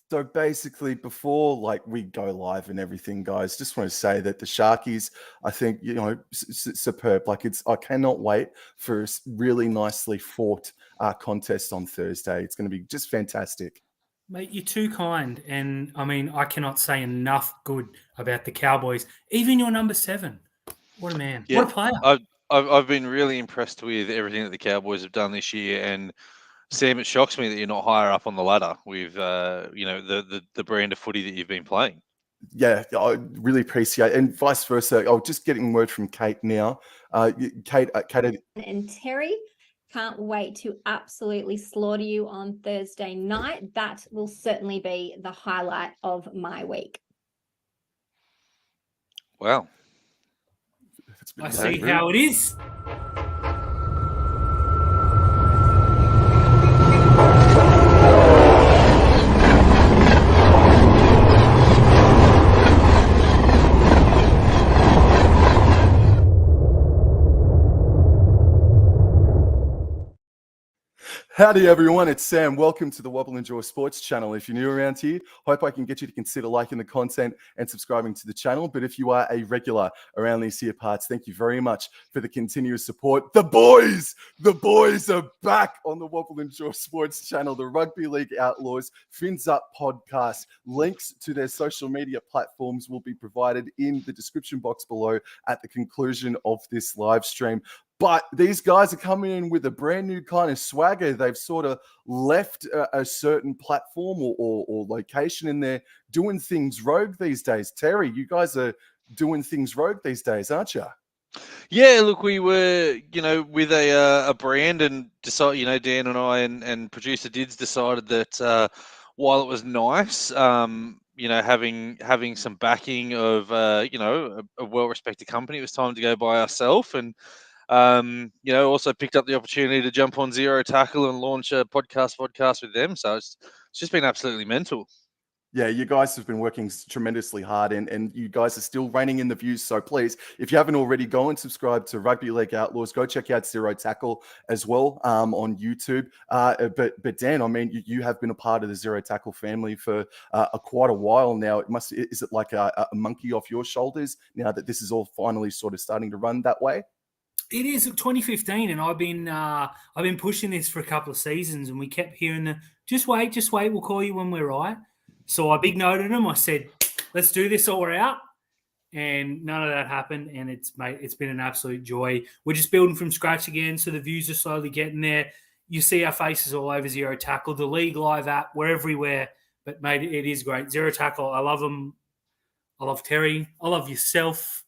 So basically, before we go live and everything, guys, just want to say that the Sharkies, I think, superb. I cannot wait for a really nicely fought contest on Thursday. It's going to be just fantastic. Mate, you're too kind. And I mean, I cannot say enough good about the Cowboys. Even your number 7. What a man. Yeah, What a player. I've been really impressed with everything that the Cowboys have done this year, and Sam, it shocks me that you're not higher up on the ladder with the brand of footy that you've been playing. Yeah, I really appreciate it. And vice versa. I'm just getting word from Kate now. Kate, and Terry, can't wait to absolutely slaughter you on Thursday night. That will certainly be the highlight of my week. Wow. I see how it is. Howdy everyone, it's Sam. Welcome to the Wobble Enjoy Sports channel. If you're new around here, hope I can get you to consider liking the content and subscribing to the channel. But if you are a regular around these here parts, thank you very much for the continuous support. The boys are back on the Wobble Enjoy Sports channel. The Rugby League Outlaws Fins Up podcast. Links to their social media platforms will be provided in the description box below at the conclusion of this live stream. But these guys are coming in with a brand new kind of swagger. They've sort of left a certain platform or location, and they're doing things rogue these days. Terry, you guys are doing things rogue these days, aren't you? Yeah, look, we were, with a brand, and decided, Dan and I and producer Dids decided that while it was nice, having some backing of, a well-respected company, it was time to go by ourselves. And also picked up the opportunity to jump on Zero Tackle and launch a podcast with them. So it's just been absolutely mental. Yeah, you guys have been working tremendously hard, and you guys are still reining in the views. So please, if you haven't already, go and subscribe to Rugby League Outlaws. Go check out Zero Tackle as well on YouTube. But Dan, I mean, you have been a part of the Zero Tackle family for quite a while now. Is it like a monkey off your shoulders now that this is all finally sort of starting to run that way? It is 2015, and I've been pushing this for a couple of seasons, and we kept hearing just wait, we'll call you when we're right. So I big noted them. I said, let's do this or we're out. And none of that happened, and it's been an absolute joy. We're just building from scratch again, so the views are slowly getting there. You see our faces all over Zero Tackle, the League Live app, we're everywhere. But, mate, it is great. Zero Tackle, I love them. I love Terry. I love yourself.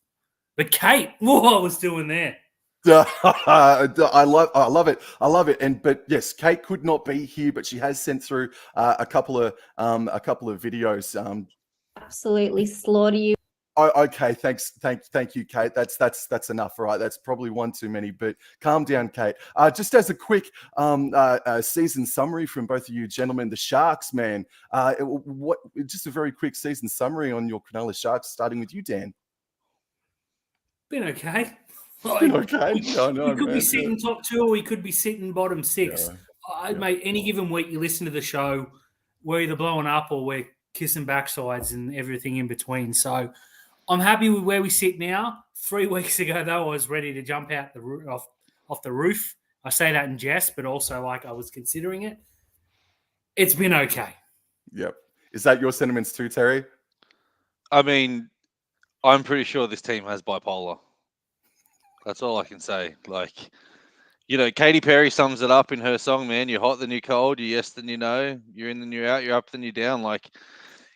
But Kate, what I was doing there. I love it. But yes, Kate could not be here, but she has sent through a couple of videos. Absolutely slaughter you. Oh, okay, thank you, Kate. That's enough, all right? That's probably one too many, but calm down, Kate. Just as a quick season summary from both of you gentlemen, the Sharks, man. Just a very quick season summary on your Cronulla Sharks, starting with you, Dan. Been okay. Okay. We could be sitting top 2, or we could be sitting bottom 6. Yeah. Mate, any given week you listen to the show, we're either blowing up or we're kissing backsides and everything in between. So I'm happy with where we sit now. 3 weeks ago, though, I was ready to jump out off the roof. I say that in jest, but also I was considering it. It's been okay. Yep. Is that your sentiments too, Terry? I mean, I'm pretty sure this team has bipolar. That's all I can say. Katy Perry sums it up in her song, man. You're hot, then you're cold. You're yes, then you know. You're in, then you're out. You're up, then you're down.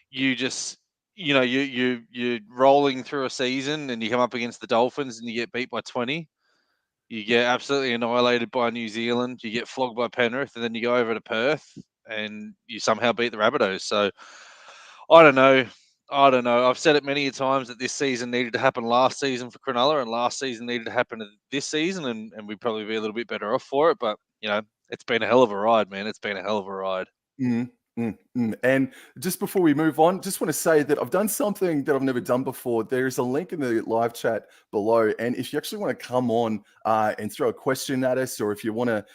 You just, you're rolling through a season, and you come up against the Dolphins, and you get beat by 20. You get absolutely annihilated by New Zealand. You get flogged by Penrith, and then you go over to Perth, and you somehow beat the Rabbitohs. So, I don't know. I've said it many times that this season needed to happen last season for Cronulla, and last season needed to happen this season, and we'd probably be a little bit better off for it. But, it's been a hell of a ride, man. It's been a hell of a ride. Mm-hmm. And just before we move on, just want to say that I've done something that I've never done before. There's a link in the live chat below. And if you actually want to come on and throw a question at us, or if you want to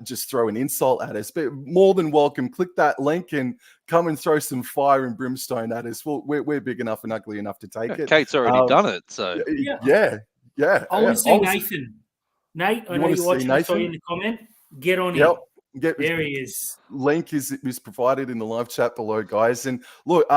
just throw an insult at us, but more than welcome, click that link and come and throw some fire and brimstone at us. We're big enough and ugly enough to take it. Kate's already done it, so Yeah. I want to see Nathan. Nate, I know you're watching. I saw you in the comment. Get on him. There he is. Link is provided in the live chat below, guys. And look,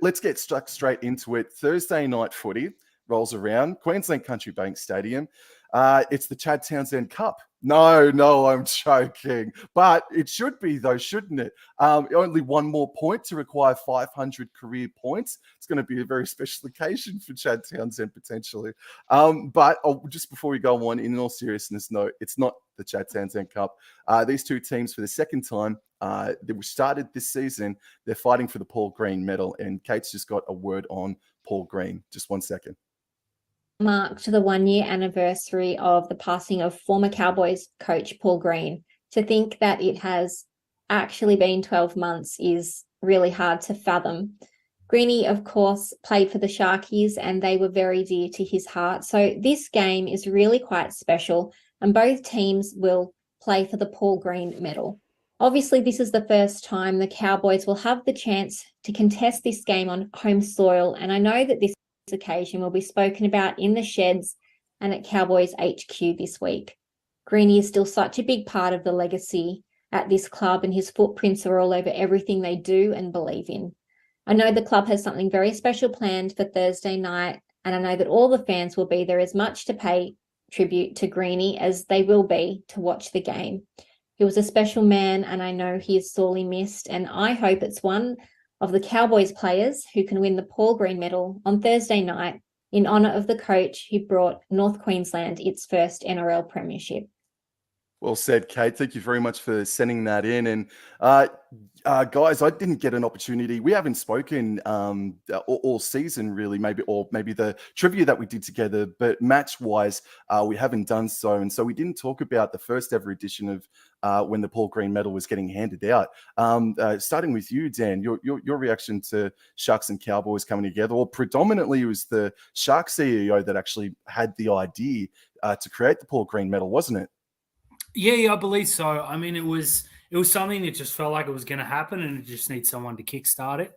let's get stuck straight into it. Thursday night footy rolls around. Queensland Country Bank Stadium. It's the Chad Townsend Cup. No, I'm joking. But it should be, though, shouldn't it? Only one more point to require 500 career points. It's going to be a very special occasion for Chad Townsend, potentially. But just before we go on, in all seriousness, no, it's not the Chad Townsend Cup. These two teams, for the second time, they were started this season, they're fighting for the Paul Green medal. And Kate's just got a word on Paul Green. Just 1 second. Marked the 1-year anniversary of the passing of former Cowboys coach Paul Green. To think that it has actually been 12 months is really hard to fathom. Greenie, of course, played for the Sharkies and they were very dear to his heart. So this game is really quite special and both teams will play for the Paul Green medal. Obviously, this is the first time the Cowboys will have the chance to contest this game on home soil, and I know that this occasion will be spoken about in the sheds and at Cowboys HQ this week. Greenie is still such a big part of the legacy at this club and his footprints are all over everything they do and believe in. I know the club has something very special planned for Thursday night and I know that all the fans will be there as much to pay tribute to Greenie as they will be to watch the game. He was a special man and I know he is sorely missed and I hope it's one of the Cowboys players who can win the Paul Green medal on Thursday night in honour of the coach who brought North Queensland its first NRL premiership. Well said, Kate. Thank you very much for sending that in. And guys, I didn't get an opportunity. We haven't spoken all season, really, maybe the trivia that we did together, but match-wise, we haven't done so. And so we didn't talk about the first ever edition of when the Paul Green medal was getting handed out. Starting with you, Dan, your reaction to Sharks and Cowboys coming together, or predominantly it was the Sharks CEO that actually had the idea to create the Paul Green medal, wasn't it? Yeah, I believe so. I mean, it was something that just felt like it was going to happen, and it just needs someone to kickstart it.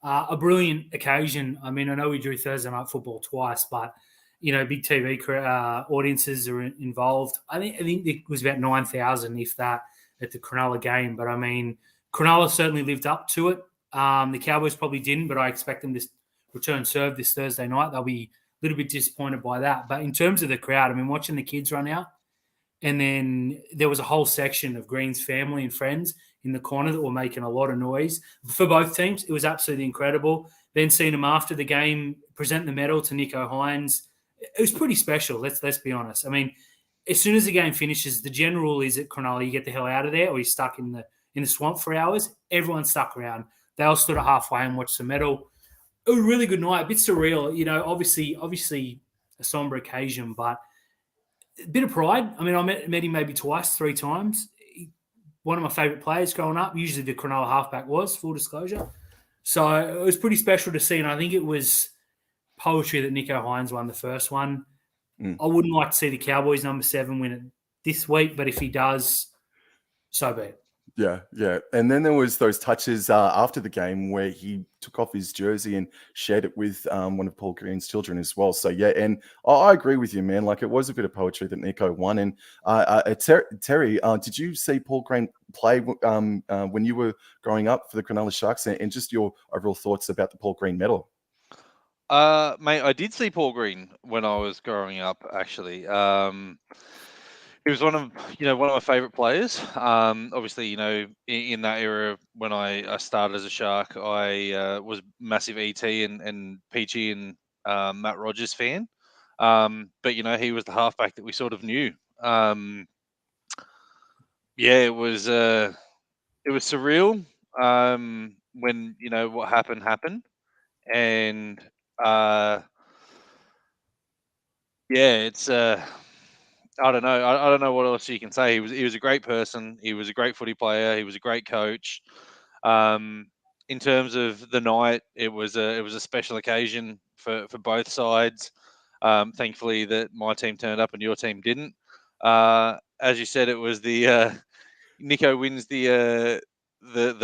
A brilliant occasion. I mean, I know we drew Thursday night football twice, but big TV audiences are involved. I think it was about 9,000, if that, at the Cronulla game. But I mean, Cronulla certainly lived up to it. The Cowboys probably didn't, but I expect them to return serve this Thursday night. They'll be a little bit disappointed by that. But in terms of the crowd, I mean, watching the kids run out. And then there was a whole section of Green's family and friends in the corner that were making a lot of noise for both teams. It was absolutely incredible. Then seeing him after the game present the medal to Nico Hines, it was pretty special. Let's be honest. I mean, as soon as the game finishes, the general rule is at Cronulla, you get the hell out of there, or you're stuck in the swamp for hours. Everyone stuck around. They all stood at halfway and watched the medal. It was a really good night. A bit surreal, obviously a somber occasion, but a bit of pride. I mean, I met him maybe twice, 3 times. One of my favourite players growing up. Usually the Cronulla halfback was, full disclosure. So it was pretty special to see, and I think it was poetry that Nico Hines won the first one. I wouldn't like to see the Cowboys number 7 win it this week, but if he does, so be it. Yeah. And then there was those touches after the game where he took off his jersey and shared it with one of Paul Green's children as well. So, yeah, and I agree with you, man. Like, it was a bit of poetry that Nico won. And Terry, did you see Paul Green play when you were growing up for the Cronulla Sharks, and just your overall thoughts about the Paul Green medal? Mate, I did see Paul Green when I was growing up, actually. He was one of my favourite players. Obviously, in that era when I started as a Shark, I was massive ET and Peachy and Matt Rogers fan. But he was the halfback that we sort of knew. It was surreal when what happened, and it's I don't know. I don't know what else you can say. He was a great person. He was a great footy player. He was a great coach. In terms of the night, it was a special occasion for both sides. Thankfully, that my team turned up and your team didn't. As you said, it was the Nico wins the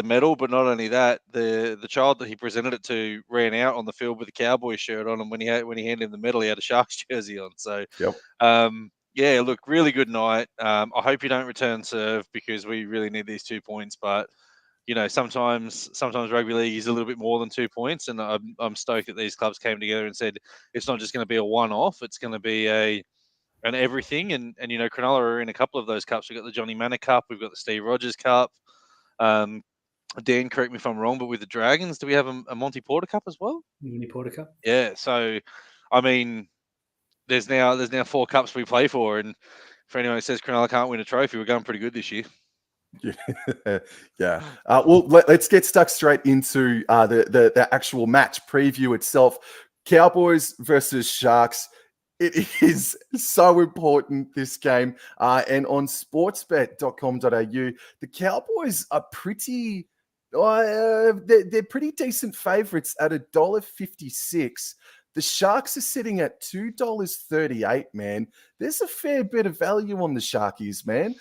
medal, but not only that, the child that he presented it to ran out on the field with a Cowboys shirt on, and when he handed him the medal, he had a Sharks jersey on. So, yeah, look, really good night. I hope you don't return serve because we really need these 2 points, but. Sometimes rugby league is a little bit more than 2 points, and I'm stoked that these clubs came together and said it's not just going to be a one-off; it's going to be an everything. And Cronulla are in a couple of those cups. We've got the Johnny Manor Cup, we've got the Steve Rogers Cup. Dan, correct me if I'm wrong, but with the Dragons, do we have a Monty Porter Cup as well? Monty Porter Cup. Yeah. So, I mean, there's now 4 cups we play for, and for anyone who says Cronulla can't win a trophy, we're going pretty good this year. Yeah. Well, let's get stuck straight into the actual match preview itself. Cowboys versus Sharks. It is so important, this game. And on sportsbet.com.au, the Cowboys are pretty... they're pretty decent favourites at $1.56. The Sharks are sitting at $2.38, man. There's a fair bit of value on the Sharkies, man.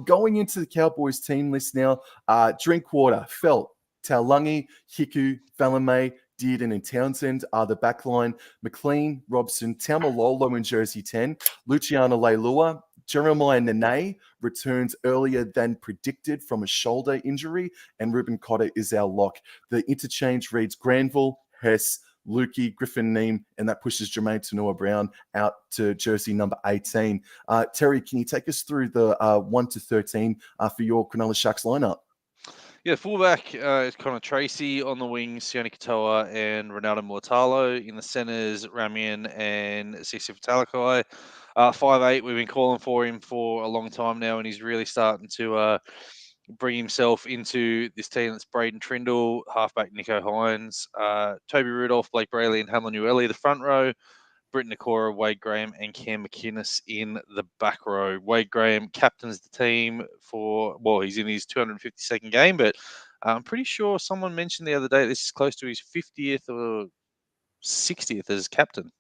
Going into the Cowboys team list now, Drinkwater, Felt, Taulungi, Hiku, Valame, Dearden and Townsend are the backline. McLean, Robson, Taumalolo in jersey 10, Luciano Leilua, Jeremiah Nene returns earlier than predicted from a shoulder injury, and Ruben Cotter is our lock. The interchange reads Granville, Hess, Lukey, Griffin Neem, and that pushes Jermaine Tanua-Brown out to jersey number 18. Terry, can you take us through the 1 to 13 for your Cronulla Sharks lineup? Yeah, fullback is Connor Tracy. On the wings, Sione Katoa and Ronaldo Mulatalo. In the centres, Ramian and Sisi Talakai. 5'8", we've been calling for him for a long time now, and he's really starting to bring himself into this team. That's Braden Trindle, halfback Nico Hines, Toby Rudolph, Blake Brayley, and Hamlin Ueli, the front row. Britton Nakora, Wade Graham, and Cam McInnes in the back row. Wade Graham captains the team he's in his 252nd game, but I'm pretty sure someone mentioned the other day this is close to his 50th or 60th as captain.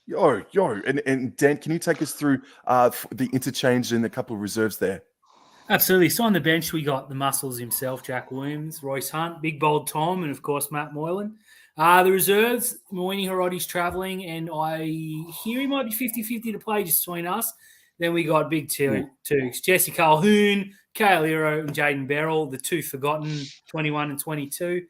And Dan, can you take us through the interchange and a couple of reserves there? Absolutely. So on the bench, we got the muscles himself, Jack Williams, Royce Hunt, Big Bold Tom, and of course, Matt Moylan. The reserves, Moini Hirotti's travelling, and I hear he might be 50-50 to play just between us. Then we got Big Tooks, Jesse Calhoun, Kale Iro, and Jaden Beryl, the two forgotten, 21 and 22.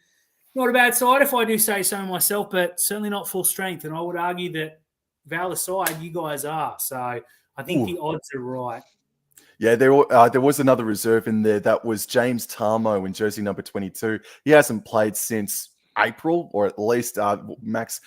Not a bad side, if I do say so myself, but certainly not full strength. And I would argue that Valor side, you guys are. So I think the odds are right. Yeah, there was another reserve in there. That was James Tarmo in jersey number 22. He hasn't played since April, or at least max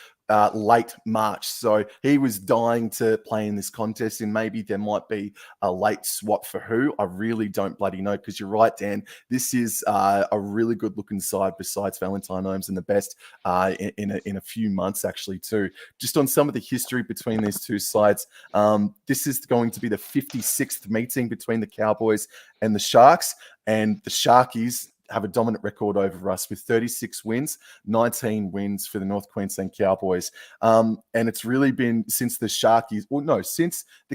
late March. So he was dying to play in this contest, and maybe there might be a late swap for who. I really don't bloody know, because you're right, Dan. This is a really good looking side besides Valentine Holmes, and the best in a few months actually too. Just on some of the history between these two sides, this is going to be the 56th meeting between the Cowboys and the Sharks, and the Sharkies have a dominant record over us with 36 wins, 19 wins for the North Queensland Cowboys. And it's really been since the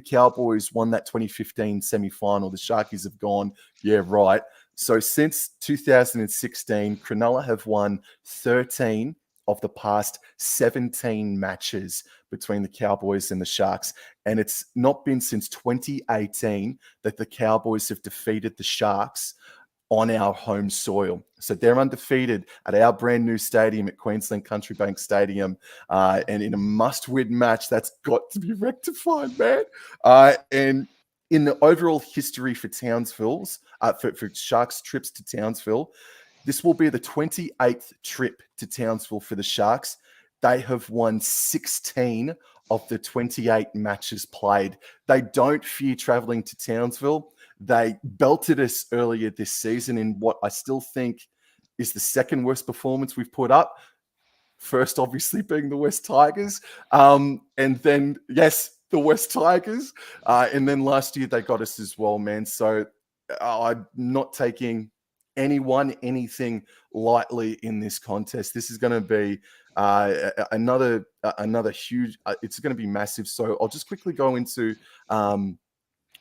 Cowboys won that 2015 semi-final, the Sharkies have gone, yeah, right. So since 2016, Cronulla have won 13 of the past 17 matches between the Cowboys and the Sharks. And it's not been since 2018 that the Cowboys have defeated the Sharks on our home soil. So they're undefeated at our brand new stadium at Queensland Country Bank Stadium. And in a must-win match, that's got to be rectified, man. And in the overall history for Townsville's, for Sharks trips to Townsville, this will be the 28th trip to Townsville for the Sharks. They have won 16 of the 28 matches played. They don't fear traveling to Townsville. They belted us earlier this season in what I still think is the second worst performance we've put up. First, obviously, being the West Tigers. And then, yes, the West Tigers. And then last year, they got us as well, man. So I'm not taking anyone, anything lightly in this contest. This is going to be another huge. It's going to be massive. So I'll just quickly go into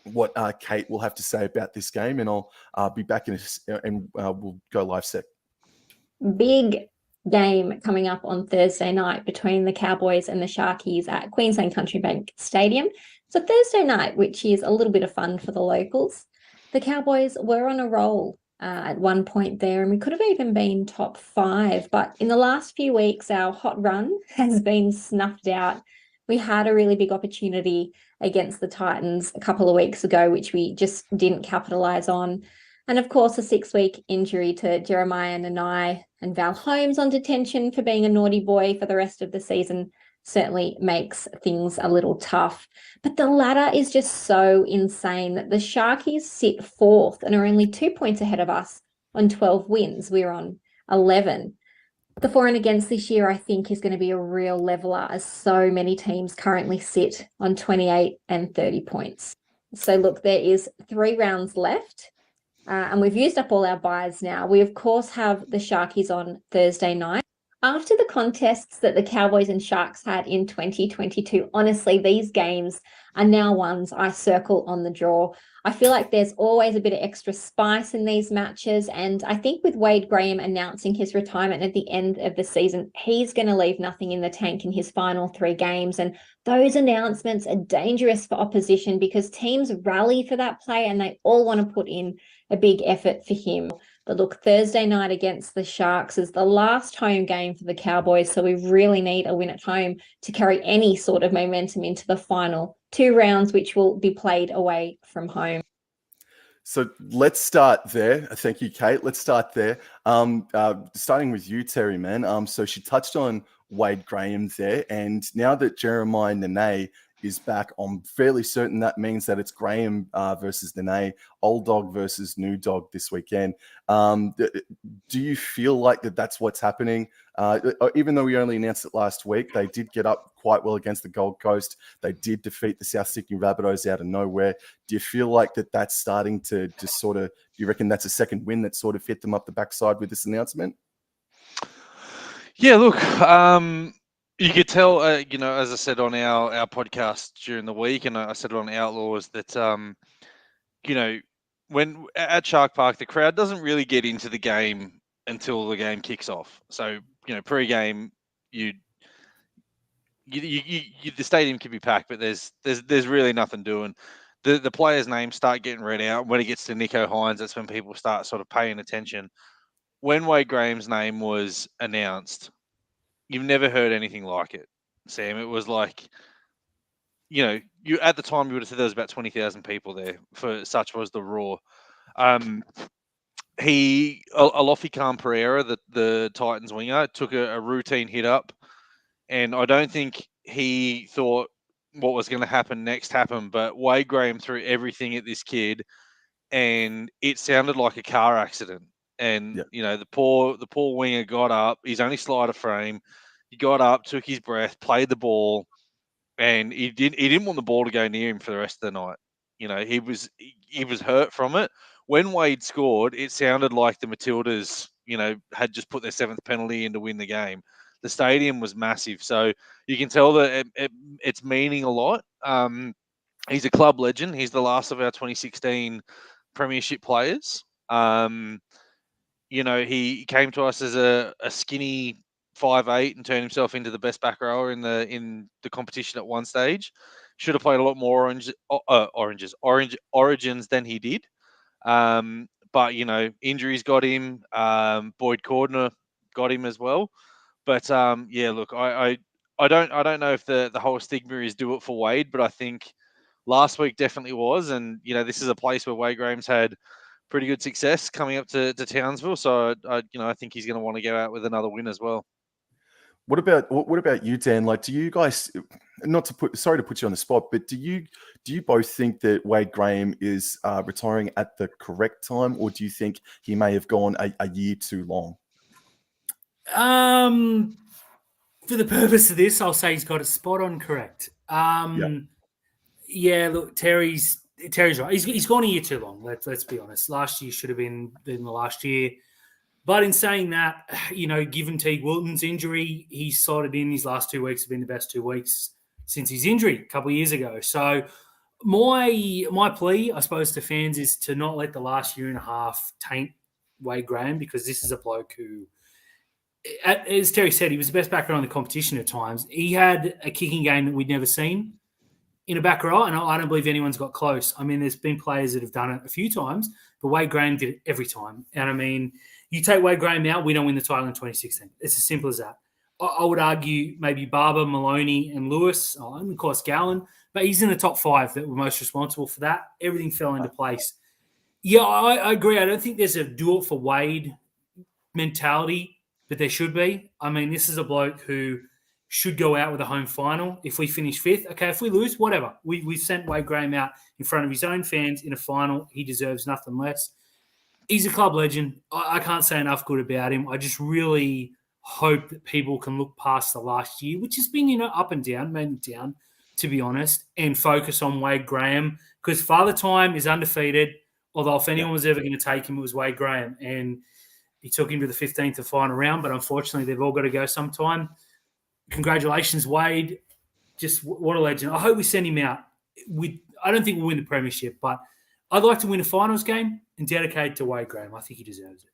what Kate will have to say about this game, and I'll be back and we'll go live sec. Big game coming up on Thursday night between the Cowboys and the Sharkies at Queensland Country Bank Stadium. It's a Thursday night, which is a little bit of fun for the locals. The Cowboys were on a roll at one point there, and we could have even been top 5. But in the last few weeks, our hot run has been snuffed out. We had a really big opportunity against the Titans a couple of weeks ago, which we just didn't capitalize on. And of course, a 6-week injury to Jeremiah Nanai and Val Holmes on detention for being a naughty boy for the rest of the season certainly makes things a little tough. But the ladder is just so insane that the Sharkies sit 4th and are only 2 points ahead of us on 12 wins. We're on 11. The for and against this year, I think, is going to be a real leveler, as so many teams currently sit on 28 and 30 points. So look, there is 3 rounds left. And we've used up all our buys now. We, of course, have the Sharkies on Thursday night. After the contests that the Cowboys and Sharks had in 2022, honestly, these games are now ones I circle on the draw. I feel like there's always a bit of extra spice in these matches. And I think with Wade Graham announcing his retirement at the end of the season, he's going to leave nothing in the tank in his final 3 games. And those announcements are dangerous for opposition because teams rally for that play and they all want to put in a big effort for him. But look, Thursday night against the Sharks is the last home game for the Cowboys, so we really need a win at home to carry any sort of momentum into the final 2 rounds, which will be played away from home. So let's start there. Thank you, Kate. Let's start there. Starting with you, Terry, man. So she touched on Wade Graham there, and now that Jeremiah Nanai is back, I'm fairly certain that means that it's Graham versus Nanai, old dog versus new dog this weekend. Do you feel like that's what's happening? Even though we only announced it last week, they did get up quite well against the Gold Coast. They did defeat the South Sydney Rabbitohs out of nowhere. Do you feel like that's starting to just sort of, do you reckon that's a second win that sort of hit them up the backside with this announcement? Yeah, look, you could tell, as I said on our podcast during the week, and I said it on Outlaws, that, when at Shark Park, the crowd doesn't really get into the game until the game kicks off. So, pre-game, the stadium can be packed, but there's really nothing doing. The players' names start getting read out. When it gets to Nico Hines, that's when people start sort of paying attention. When Wade Graham's name was announced, you've never heard anything like it, Sam. It was like, you at the time you would have said there was about 20,000 people there. For such was the roar. Alofi Khan Pereira, the Titans winger, took a routine hit up, and I don't think he thought what was going to happen next happened. But Wade Graham threw everything at this kid, and it sounded like a car accident. And the poor winger got up. He's only slider frame. He got up, took his breath, played the ball, and he didn't want the ball to go near him for the rest of the night. He was hurt from it. When Wade scored, it sounded like the Matildas, had just put their 7th penalty in to win the game. The stadium was massive, so you can tell that it's meaning a lot. He's a club legend. He's the last of our 2016 premiership players. He came to us as a skinny 5'8" and turned himself into the best back rower in the competition at one stage. Should have played a lot more origins than he did. But injuries got him. Boyd Cordner got him as well. But look, I don't know if the whole stigma is do it for Wade, but I think last week definitely was. And this is a place where Wade Graham's had pretty good success coming up to Townsville. So I think he's going to want to go out with another win as well. What about you, Dan? Like, do you guys, sorry to put you on the spot, but do you both think that Wade Graham is retiring at the correct time, or do you think he may have gone a year too long? For the purpose of this, I'll say he's got it spot on correct. Yeah, look, Terry's Terry's right. He's gone a year too long. Let's be honest. Last year should have been the last year. But in saying that, given Teague Wilton's injury, he's slotted in. His last 2 weeks have been the best 2 weeks since his injury a couple of years ago. So my plea, I suppose, to fans is to not let the last year and a half taint Wade Graham, because this is a bloke who, as Terry said, he was the best back row in the competition at times. He had a kicking game that we'd never seen in a back row, and I don't believe anyone's got close. I mean, there's been players that have done it a few times, but Wade Graham did it every time. And I mean, you take Wade Graham out, we don't win the title in 2016. It's as simple as that. I would argue maybe Barber, Maloney, and Lewis, and of course Gallen, but he's in the top 5 that were most responsible for that. Everything fell into place. Yeah, I agree. I don't think there's a do it for Wade mentality, but there should be. I mean, this is a bloke who should go out with a home final. If we finish 5th, okay, if we lose, whatever. We've sent Wade Graham out in front of his own fans in a final. He deserves nothing less. He's a club legend. I can't say enough good about him. I just really hope that people can look past the last year, which has been, up and down, mainly down, to be honest, and focus on Wade Graham, because Father Time is undefeated, although if anyone was ever going to take him, it was Wade Graham. And he took him to the 15th and final round, but unfortunately they've all got to go sometime. Congratulations, Wade. Just what a legend. I hope we send him out. I don't think we'll win the premiership, but I'd like to win a finals game and dedicate it to Wade Graham. I think he deserves it.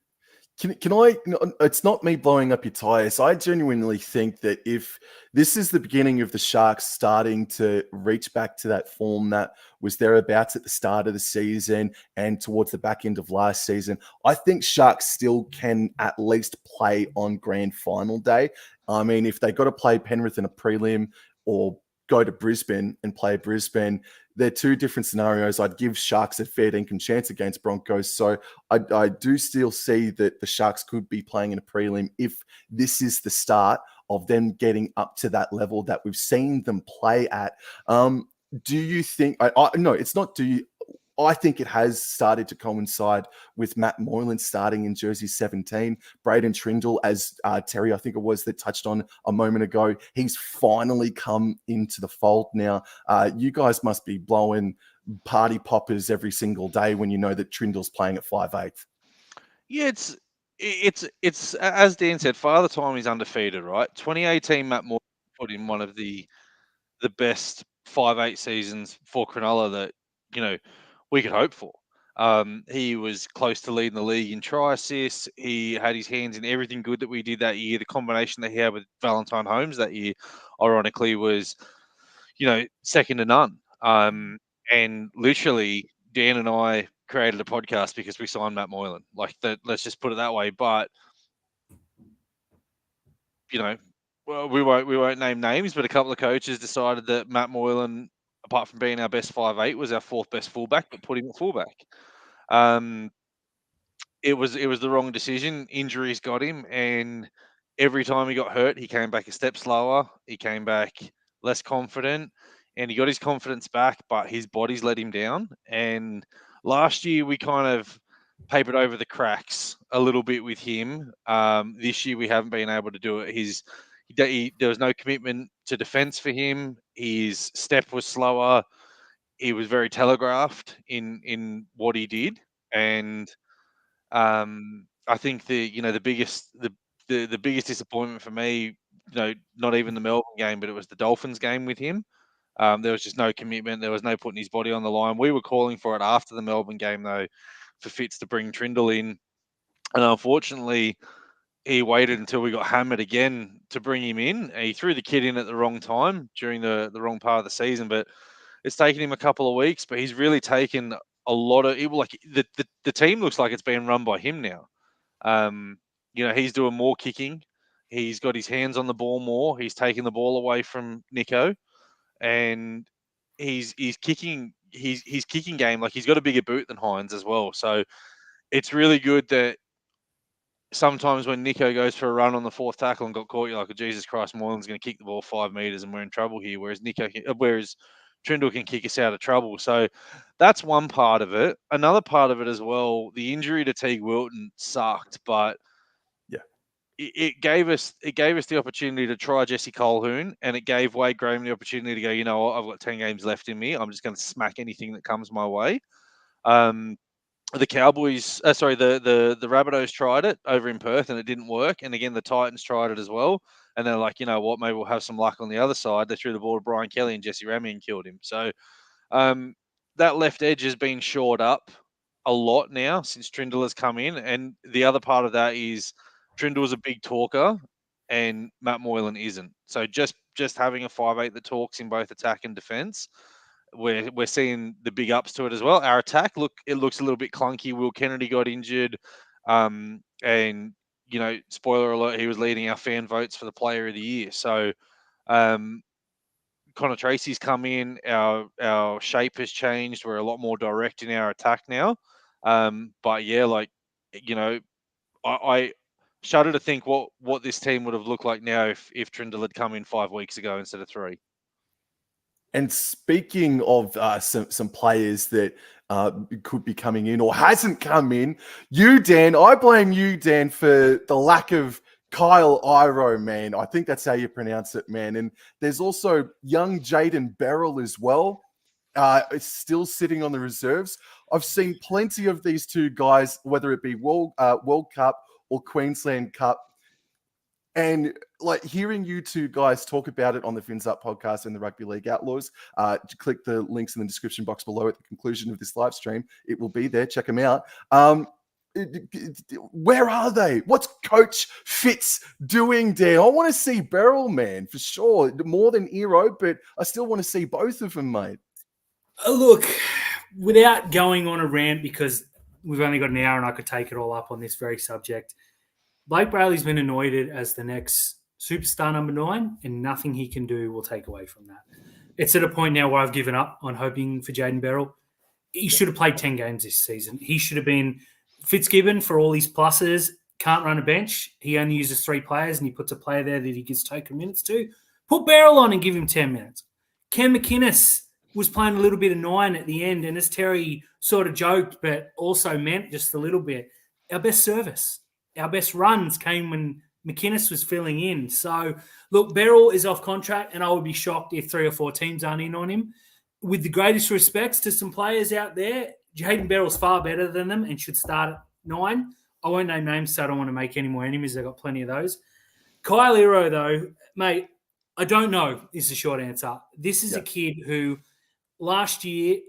Can I? It's not me blowing up your tires. I genuinely think that if this is the beginning of the Sharks starting to reach back to that form that was thereabouts at the start of the season and towards the back end of last season, I think Sharks still can at least play on grand final day. I mean, if they got to play Penrith in a prelim or go to Brisbane and play Brisbane, they're 2 different scenarios. I'd give Sharks a fair dinkum chance against Broncos. So I do still see that the Sharks could be playing in a prelim if this is the start of them getting up to that level that we've seen them play at. Do you think no, it's not do you I think it has started to coincide with Matt Moylan starting in jersey 17. Braden Trindle, as Terry, I think it was, that touched on a moment ago, he's finally come into the fold now. You guys must be blowing party poppers every single day when you know that Trindle's playing at 5'8". Yeah, it's as Dan said, Father Time is undefeated, right? 2018, Matt Moore put in one of the best 5'8" seasons for Cronulla that we could hope for. He was close to leading the league in try assists. He had his hands in everything good that we did that year. The combination that he had with Valentine Holmes that year, ironically, was second to none. And literally, Dan and I created a podcast because we signed Matt Moylan. Like that, let's just put it that way. But well, we won't name names, but a couple of coaches decided that Matt Moylan, apart from being our best 5'8", was our 4th best fullback, but put him at fullback. It was the wrong decision. Injuries got him, and every time he got hurt, he came back a step slower. He came back less confident, and he got his confidence back, but his body's let him down. And last year, we kind of papered over the cracks a little bit with him. This year, we haven't been able to do it. There was no commitment to defense for him. His step was slower. He was very telegraphed in what he did, and I think the biggest disappointment for me, not even the Melbourne game, but it was the Dolphins game with him. There was just no commitment. There was no putting his body on the line. We were calling for it after the Melbourne game, though, for Fitz to bring Trindle in, and unfortunately, he waited until we got hammered again to bring him in. He threw the kid in at the wrong time during the wrong part of the season, but it's taken him a couple of weeks. But he's really taken a lot of the team looks like it's being run by him now. He's doing more kicking. He's got his hands on the ball more. He's taking the ball away from Nico, and he's kicking his kicking game, like he's got a bigger boot than Hines as well. So it's really good that sometimes when Nico goes for a run on the 4th tackle and got caught, you're like, oh, Jesus Christ, Moylan's going to kick the ball 5 meters and we're in trouble here. Whereas Trindle can kick us out of trouble. So that's one part of it. Another part of it as well, the injury to Teague Wilton sucked, but it gave us the opportunity to try Jesse Colquhoun, and it gave Wade Graham the opportunity to go, you know what, I've got 10 games left in me. I'm just going to smack anything that comes my way. The Cowboys, the Rabbitohs tried it over in Perth and it didn't work. And again, the Titans tried it as well. And they're like, you know what, maybe we'll have some luck on the other side. They threw the ball to Brian Kelly and Jesse Ramien killed him. So that left edge has been shored up a lot now since Trindle has come in. And the other part of that is Trindle is a big talker and Matt Moylan isn't. So just having a 5'8" that talks in both attack and defence, we're seeing the big ups to it as well. Our attack looks a little bit clunky. Will Kennedy got injured, and you know, spoiler alert, he was leading our fan votes for the Player of the Year. So Connor Tracy's come in. Our shape has changed. We're a lot more direct in our attack now. But yeah, like, you know, I shudder to think what this team would have looked like now if Trindle had come in 5 weeks ago instead of 3. And speaking of some players that could be coming in or hasn't come in, you, Dan, I blame you, Dan, for the lack of Kyle Iro, man. I think that's how you pronounce it, man. And there's also young Jaden Beryl as well. It's still sitting on the reserves. I've seen plenty of these two guys, whether it be World Cup or Queensland Cup. And like hearing you two guys talk about it on the Fins Up podcast and the Rugby League Outlaws, click the links in the description box below at the conclusion of this live stream. It will be there. Check them out. Where are they? What's Coach Fitz doing there? I want to see Beryl, man, for sure. More than Iro, but I still want to see both of them, mate. Look, without going on a rant, because we've only got an hour and I could take it all up on this very subject, Blake Brayley's been anointed as the next superstar number 9, and nothing he can do will take away from that. It's at a point now where I've given up on hoping for Jaden Beryl. He should have played 10 games this season. He should have been Fitzgibbon for all his pluses, can't run a bench. He only uses 3 players and he puts a player there that he gives token minutes to. Put Beryl on and give him 10 minutes. Ken McInnes was playing a little bit of 9 at the end, and as Terry sort of joked but also meant just a little bit, our best service, our best runs came when McInnes was filling in. So, look, Beryl is off contract, and I would be shocked if 3 or 4 teams aren't in on him. With the greatest respects to some players out there, Jaden Beryl's far better than them and should start at 9. I won't name names, so I don't want to make any more enemies. I've got plenty of those. Kyle Iro, though, mate, I don't know is the short answer. This is a kid who last year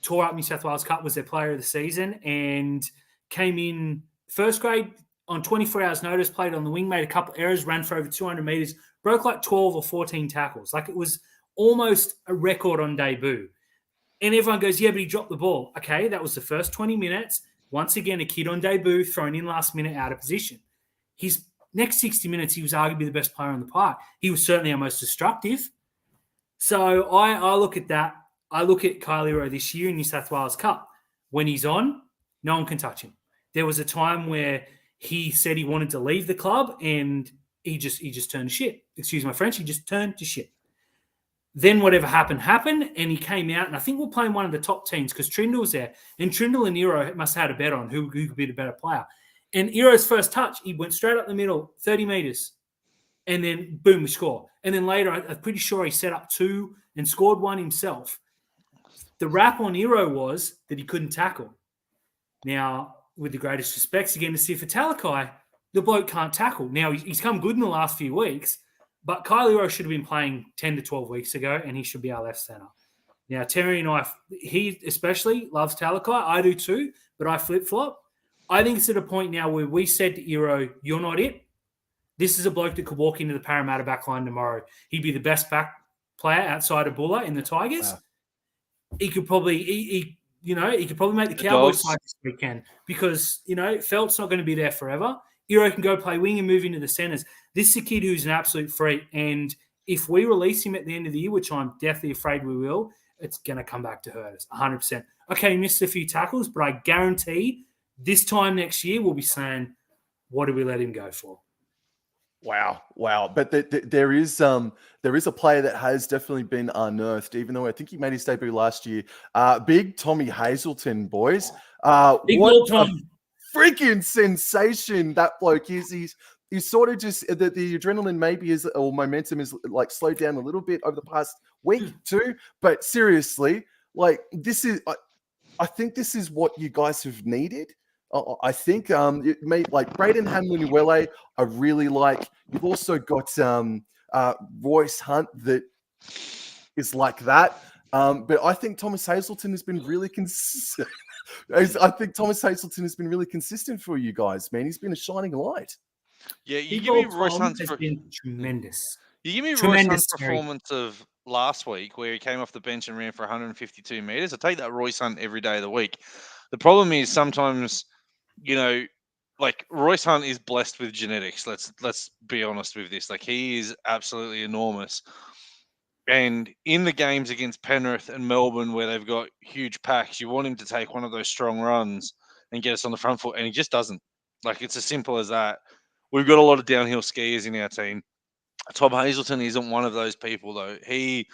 tore up New South Wales Cup, was their player of the season, and came in first grade on 24 hours notice, played on the wing, made a couple errors, ran for over 200 metres, broke like 12 or 14 tackles. Like, it was almost a record on debut. And everyone goes, yeah, but he dropped the ball. Okay, that was the first 20 minutes. Once again, a kid on debut, thrown in last minute, out of position. His next 60 minutes, he was arguably the best player on the park. He was certainly our most destructive. So I look at that. I look at Kyle Iro this year in New South Wales Cup. When he's on, no one can touch him. There was a time where he said he wanted to leave the club, and he just turned to shit. Excuse my French. He just turned to shit. Then whatever happened, and he came out, and I think we're playing one of the top teams because Trindle was there, and Trindle and Iro must have had a bet on who could be the better player. And Iro's first touch, he went straight up the middle, 30 metres, and then boom, we score. And then later, I'm pretty sure he set up 2 and scored 1 himself. The rap on Iro was that he couldn't tackle. Now, with the greatest respects, again, to Sifa Talakai, the bloke can't tackle. Now, he's come good in the last few weeks, but Kyle Iro should have been playing 10 to 12 weeks ago, and he should be our left centre. Now, Terry and I, he especially loves Talakai. I do too, but I flip-flop. I think it's at a point now where we said to Iro, you're not it. This is a bloke that could walk into the Parramatta back line tomorrow. He'd be the best back player outside of Buller in the Tigers. Wow. He could probably, he could probably make the Cowboys side this weekend because, Felt's not going to be there forever. Iro can go play wing and move into the centres. This is a kid who's an absolute freak, and if we release him at the end of the year, which I'm deathly afraid we will, it's going to come back to hurt us, 100%. Okay, he missed a few tackles, but I guarantee this time next year we'll be saying, what did we let him go for? Wow. But there is a player that has definitely been unearthed, even though I think he made his debut last year. Big Tommy Hazelton, boys. Big what Tom. freaking sensation that bloke is. He's you sort of just the adrenaline maybe is or momentum is like slowed down a little bit over the past week too. But seriously, like this is, I think this is what you guys have needed. I think it may like Braden Hamlin-Uele, I really like. You've also got Royce Hunt that is like that. But I think Thomas Hazelton has been really consistent. I think Thomas Hazelton has been really consistent for you guys, man. He's been a shining light. Yeah, you Big give me old Royce Tom Hunt's has been tremendous. you give me Royce Tremendous, Hunt's Terry. performance of last week where he came off the bench and ran for 152 meters. I take that Royce Hunt every day of the week. The problem is sometimes, you know, like Royce Hunt is blessed with genetics. Let's be honest with this. Like he is absolutely enormous. And in the games against Penrith and Melbourne, where they've got huge packs, you want him to take one of those strong runs and get us on the front foot, and he just doesn't. Like it's as simple as that. We've got a lot of downhill skiers in our team. Tom Hazelton isn't one of those people though. He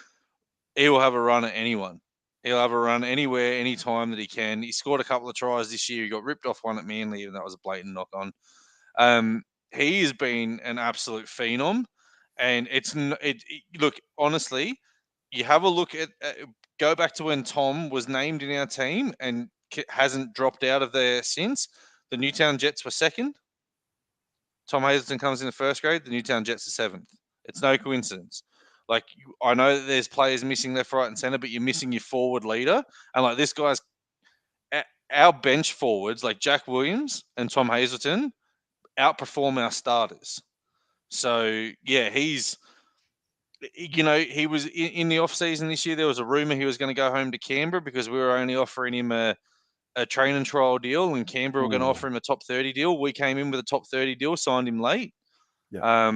will have a run at anyone. He'll have a run anywhere, anytime that he can. He scored a couple of tries this year. He got ripped off one at Manly, and that was a blatant knock on. He has been an absolute phenom, and look honestly. You have a look at go back to when Tom was named in our team and hasn't dropped out of there since. The Newtown Jets were second. Tom Hazelton comes in the first grade. The Newtown Jets are seventh. It's no coincidence. Like I know that there's players missing left, right, and center, but you're missing your forward leader. And like this guy's our bench forwards, like Jack Williams and Tom Hazelton, outperform our starters. So yeah, he's. You know, he was in the off season this year. There was a rumor he was going to go home to Canberra because we were only offering him a train and trial deal, and Canberra were going to offer him a top 30 deal. We came in with a top 30 deal, signed him late. Yeah.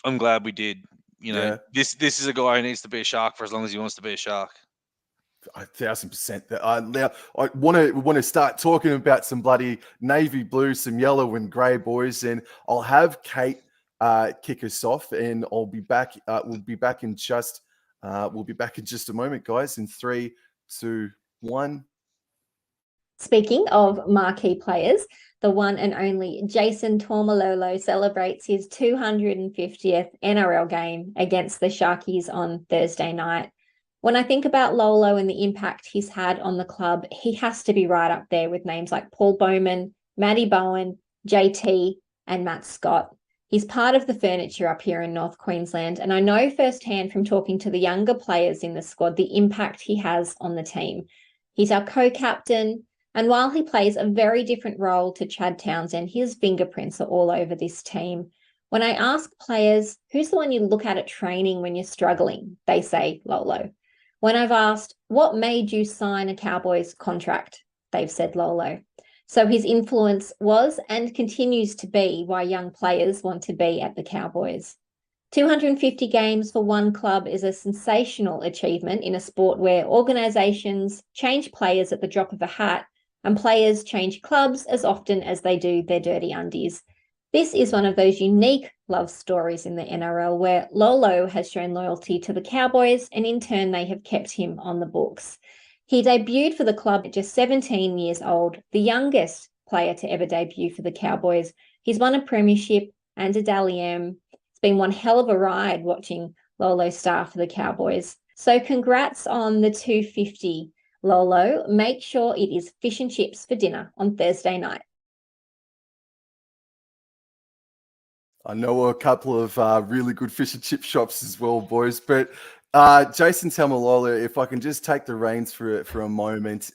I'm glad we did. You know, Yeah. this is a guy who needs to be a Shark for as long as he wants to be a Shark. 1,000%. I want to start talking about some bloody navy blue, some yellow and grey boys, and I'll have Kate kick us off, and I'll be back. We'll be back in just a moment, guys. In 3, 2, 1. Speaking of marquee players, the one and only Jason Taumalolo celebrates his 250th NRL game against the Sharkies on Thursday night. When I think about Lolo and the impact he's had on the club, he has to be right up there with names like Paul Bowman, Matty Bowen, JT, and Matt Scott. He's part of the furniture up here in North Queensland, and I know firsthand from talking to the younger players in the squad the impact he has on the team. He's our co-captain, and while he plays a very different role to Chad Townsend, his fingerprints are all over this team. When I ask players, who's the one you look at training when you're struggling, they say Lolo. When I've asked, what made you sign a Cowboys contract, they've said Lolo. So his influence was and continues to be why young players want to be at the Cowboys. 250 games for one club is a sensational achievement in a sport where organisations change players at the drop of a hat and players change clubs as often as they do their dirty undies. This is one of those unique love stories in the NRL where Lolo has shown loyalty to the Cowboys, and in turn they have kept him on the books. He debuted for the club at just 17 years old, the youngest player to ever debut for the Cowboys. He's won a premiership and a Dally M. It's been one hell of a ride watching Lolo star for the Cowboys. So congrats on the 250, Lolo. Make sure it is fish and chips for dinner on Thursday night. I know a couple of really good fish and chip shops as well, boys. But Jason Taumalolo, if I can just take the reins for a moment,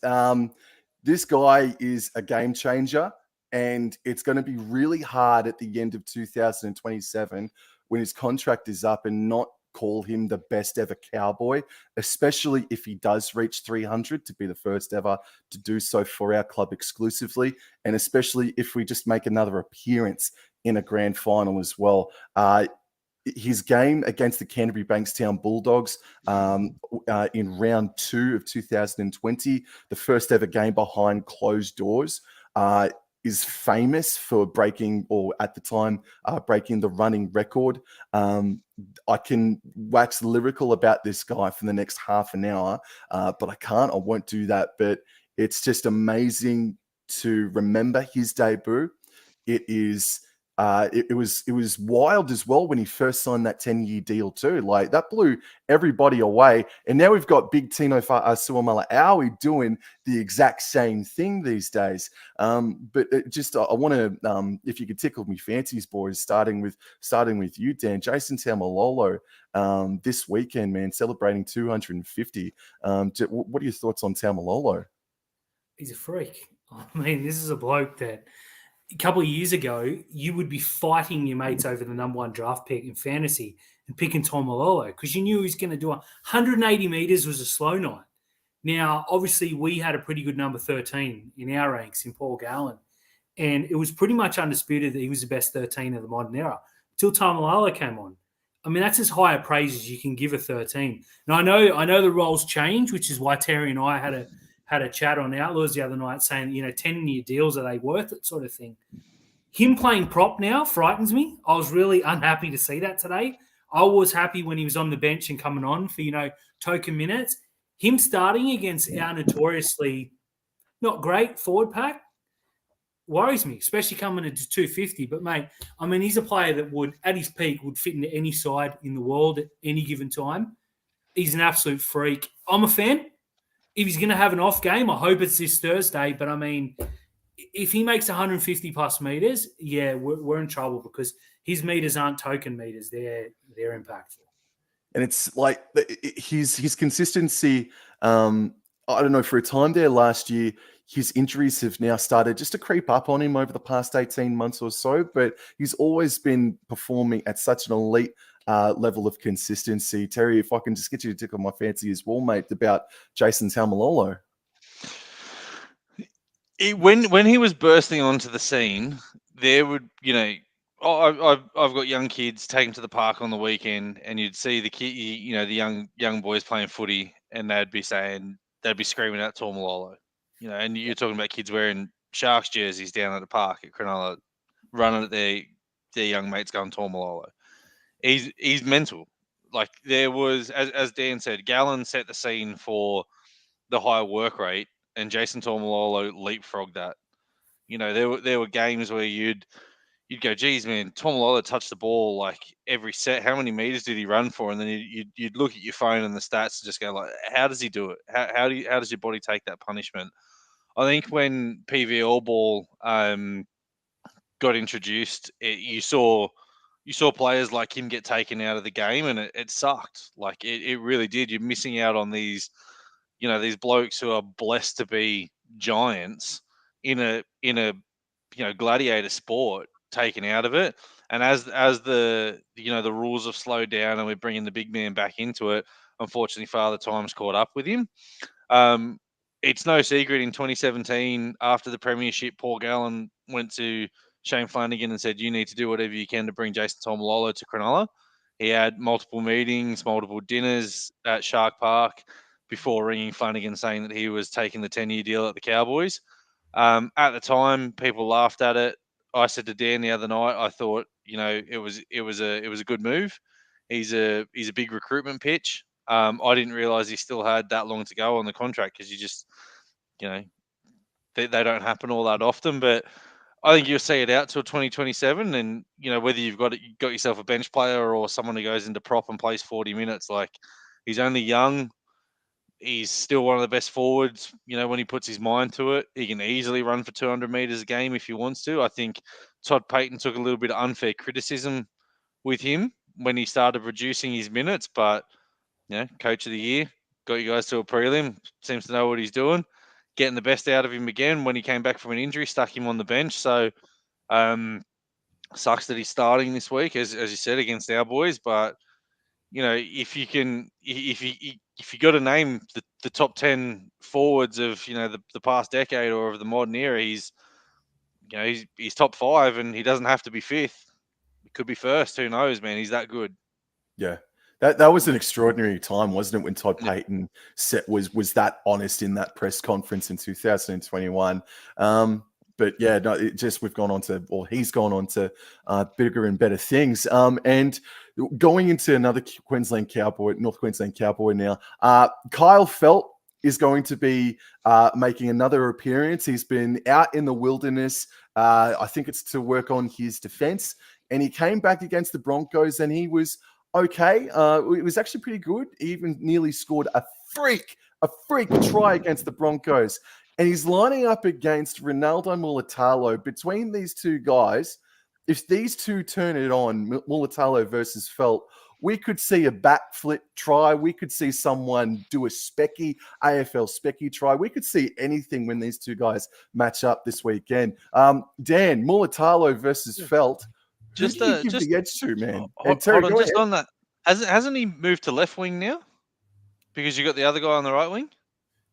this guy is a game changer, and it's going to be really hard at the end of 2027 when his contract is up and not call him the best ever Cowboy, especially if he does reach 300 to be the first ever to do so for our club exclusively, and especially if we just make another appearance in a grand final as well. His game against the Canterbury Bankstown Bulldogs in round 2 of 2020, the first ever game behind closed doors, is famous for breaking, or at the time, breaking the running record. I can wax lyrical about this guy for the next half an hour, but I won't do that. But it's just amazing to remember his debut. It is it was wild as well when he first signed that 10-year deal too. Like that blew everybody away. And now we've got big Tino Suamala-Aui doing the exact same thing these days. But I want to, if you could tickle me fancies, boys, starting with you, Dan. Jason Taumalolo this weekend, man, celebrating 250. What are your thoughts on Taumalolo? He's a freak. I mean, this is a bloke that a couple of years ago, you would be fighting your mates over the number one draft pick in fantasy and picking Tom Malolo because you knew he was going to do 180 meters was a slow night. Now, obviously, we had a pretty good number 13 in our ranks in Paul Gallen, and it was pretty much undisputed that he was the best 13 of the modern era until Tom Malolo came on. I mean, that's as high a praise as you can give a 13. Now, I know the roles change, which is why Terry and I had a chat on Outlaws the other night saying, 10-year deals, are they worth it sort of thing. Him playing prop now frightens me. I was really unhappy to see that today. I was happy when he was on the bench and coming on for, token minutes. Him starting against our notoriously not great forward pack worries me, especially coming into 250. But, mate, I mean, he's a player that would, at his peak, would fit into any side in the world at any given time. He's an absolute freak. I'm a fan. If he's going to have an off game, I hope it's this Thursday. But, I mean, if he makes 150-plus meters, yeah, we're in trouble because his meters aren't token meters. They're impactful. And it's like his consistency, I don't know, for a time there last year, his injuries have now started just to creep up on him over the past 18 months or so, but he's always been performing at such an elite level of consistency. Terry, if I can just get you to tickle my fancy as well, mate, about Jason Taumalolo. When he was bursting onto the scene, there would, I've got young kids taken to the park on the weekend, and you'd see the kid, the young boys playing footy, and they'd be screaming out Taumalolo, and you're talking about kids wearing Sharks jerseys down at the park at Cronulla, running at their young mates going Taumalolo. He's mental. Like there was, as Dan said, Gallen set the scene for the high work rate, and Jason Taumalolo leapfrogged that. There were games where you'd go, geez, man, Taumalolo touched the ball like every set. How many meters did he run for? And then you'd look at your phone and the stats and just go like, how does he do it? How does your body take that punishment? I think when PVL ball got introduced, you saw players like him get taken out of the game, and it sucked. Like it really did. You're missing out on these blokes who are blessed to be giants in a gladiator sport taken out of it. And as the rules have slowed down and we're bringing the big man back into it, unfortunately, Father Time's caught up with him. It's no secret in 2017, after the premiership, Paul Gallen went to Shane Flanagan and said, you need to do whatever you can to bring Jason Taumalolo to Cronulla. He had multiple meetings, multiple dinners at Shark Park before ringing Flanagan saying that he was taking the 10-year deal at the Cowboys. At the time, people laughed at it. I said to Dan the other night, I thought, it was a good move. He's a big recruitment pitch. I didn't realize he still had that long to go on the contract because you just, they don't happen all that often. But I think you'll see it out till 2027, and whether you've got yourself a bench player or someone who goes into prop and plays 40 minutes, like he's only young. He's still one of the best forwards. When he puts his mind to it, he can easily run for 200 meters a game if he wants to. I think Todd Payton took a little bit of unfair criticism with him when he started reducing his minutes, but coach of the year, got you guys to a prelim, seems to know what he's doing, getting the best out of him again. When he came back from an injury, stuck him on the bench. So sucks that he's starting this week, as you said, against our boys. But if you got to name the top 10 forwards of the past decade or of the modern era, he's top 5, and he doesn't have to be 5th. He could be 1st. Who knows, man? He's that good. Yeah. That was an extraordinary time, wasn't it, when Todd Payton was that honest in that press conference in 2021. But yeah, no, we've gone on to, or he's gone on to bigger and better things. And going into another North Queensland Cowboy now, Kyle Felt is going to be making another appearance. He's been out in the wilderness I think it's to work on his defense. And he came back against the Broncos and he was okay. It was actually pretty good. He even nearly scored a freak try against the Broncos. And he's lining up against Ronaldo Mulatalo. Between these two guys, if these two turn it on, Mulatalo versus Felt, we could see a backflip try. We could see someone do a AFL specky try. We could see anything when these two guys match up this weekend. Dan, Mulatalo versus Felt. Just give the edge to, man. Hold on, just on that. Hasn't he moved to left wing now? Because you got the other guy on the right wing?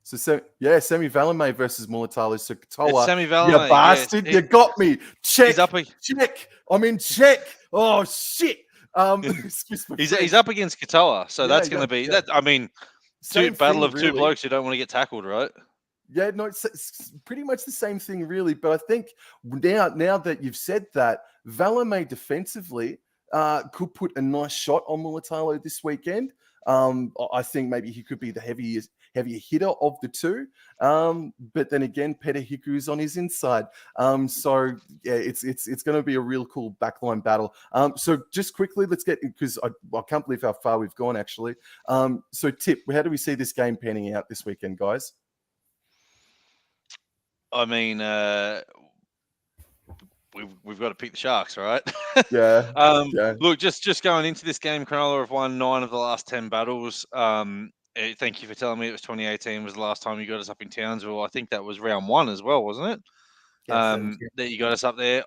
So Semi Valame versus Mulatalo. So Katoa, it's Semi Valame, you bastard, you got me. Check. I'm in check. Oh shit. He's up against Katoa, so that's going to be that. I mean, battle of two blokes who don't want to get tackled, right? Yeah, no, it's pretty much the same thing, really. But I think now that you've said that, Valame defensively could put a nice shot on Mulatalo this weekend. I think maybe he could be the heavier hitter of the two. But then again, Peter Hiku's on his inside. So yeah, it's going to be a real cool backline battle. So just quickly, let's get, because I can't believe how far we've gone actually. So Tip, how do we see this game panning out this weekend, guys? I mean, we've got to pick the Sharks, right? Yeah. Look, just going into this game, Cronulla have won 9 of the last 10 battles. Thank you for telling me it was 2018 was the last time you got us up in Townsville. I think that was round 1 as well, wasn't it? Yeah, that you got us up there.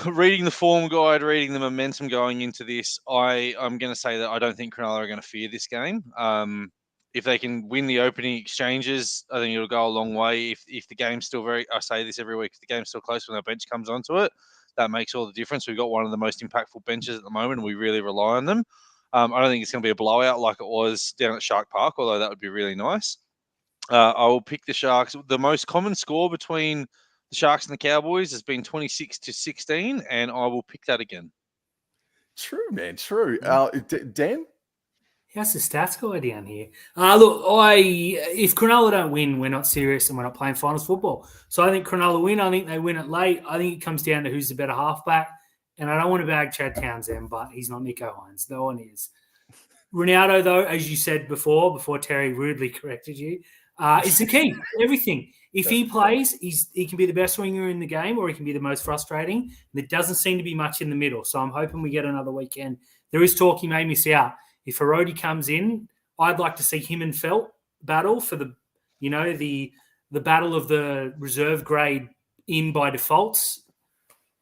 Reading the form guide, reading the momentum going into this, I'm going to say that I don't think Cronulla are going to fear this game. If they can win the opening exchanges, I think it'll go a long way. If the game's still I say this every week, if the game's still close when our bench comes onto it, that makes all the difference. We've got one of the most impactful benches at the moment, and we really rely on them. I don't think it's going to be a blowout like it was down at Shark Park, although that would be really nice. I will pick the Sharks. The most common score between the Sharks and the Cowboys has been 26-16, and I will pick that again. True, man. True. Dan? How's the stats guy down here? Look, if Cronulla don't win, we're not serious and we're not playing finals football. So I think Cronulla win. I think they win it late. I think it comes down to who's the better halfback. And I don't want to bag Chad Townsend, but he's not Nico Hines. No one is. Ronaldo, though, as you said before Terry rudely corrected you, is the key. Everything. If he plays, he can be the best winger in the game, or he can be the most frustrating. And there doesn't seem to be much in the middle. So I'm hoping we get another weekend. There is talk he may miss out. If Hiroti comes in, I'd like to see him and Felt battle for the battle of the reserve grade in by defaults,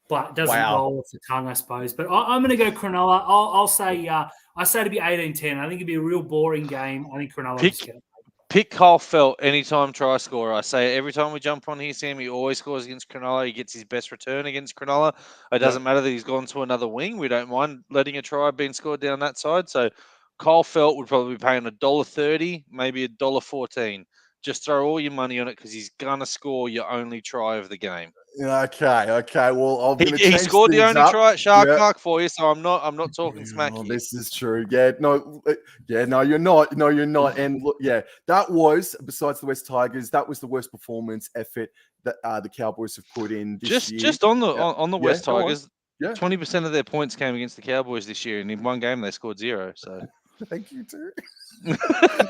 but it doesn't roll off the tongue, I suppose. But I'm going to go Cronulla. I'll say I say to be 18-10. I think it'd be a real boring game. I think Cronulla just get it. Pick Kyle Felt anytime try scorer. I say it every time we jump on here, Sam. He always scores against Cronulla. He gets his best return against Cronulla. It doesn't matter that he's gone to another wing. We don't mind letting a try being scored down that side. So Kyle Felt would probably be paying $1.30, maybe $1.14. Just throw all your money on it because he's gonna score your only try of the game. Okay. Well, I'm going to he scored the only try at Shark Park for you, so I'm not talking smack here. This is true. No, you're not. No, you're not. And look, that was, besides the West Tigers, that was the worst performance effort that the Cowboys have put in this year. Just on the West Tigers, 20% of their points came against the Cowboys this year, and in one game they scored 0. So. Thank you, Terry.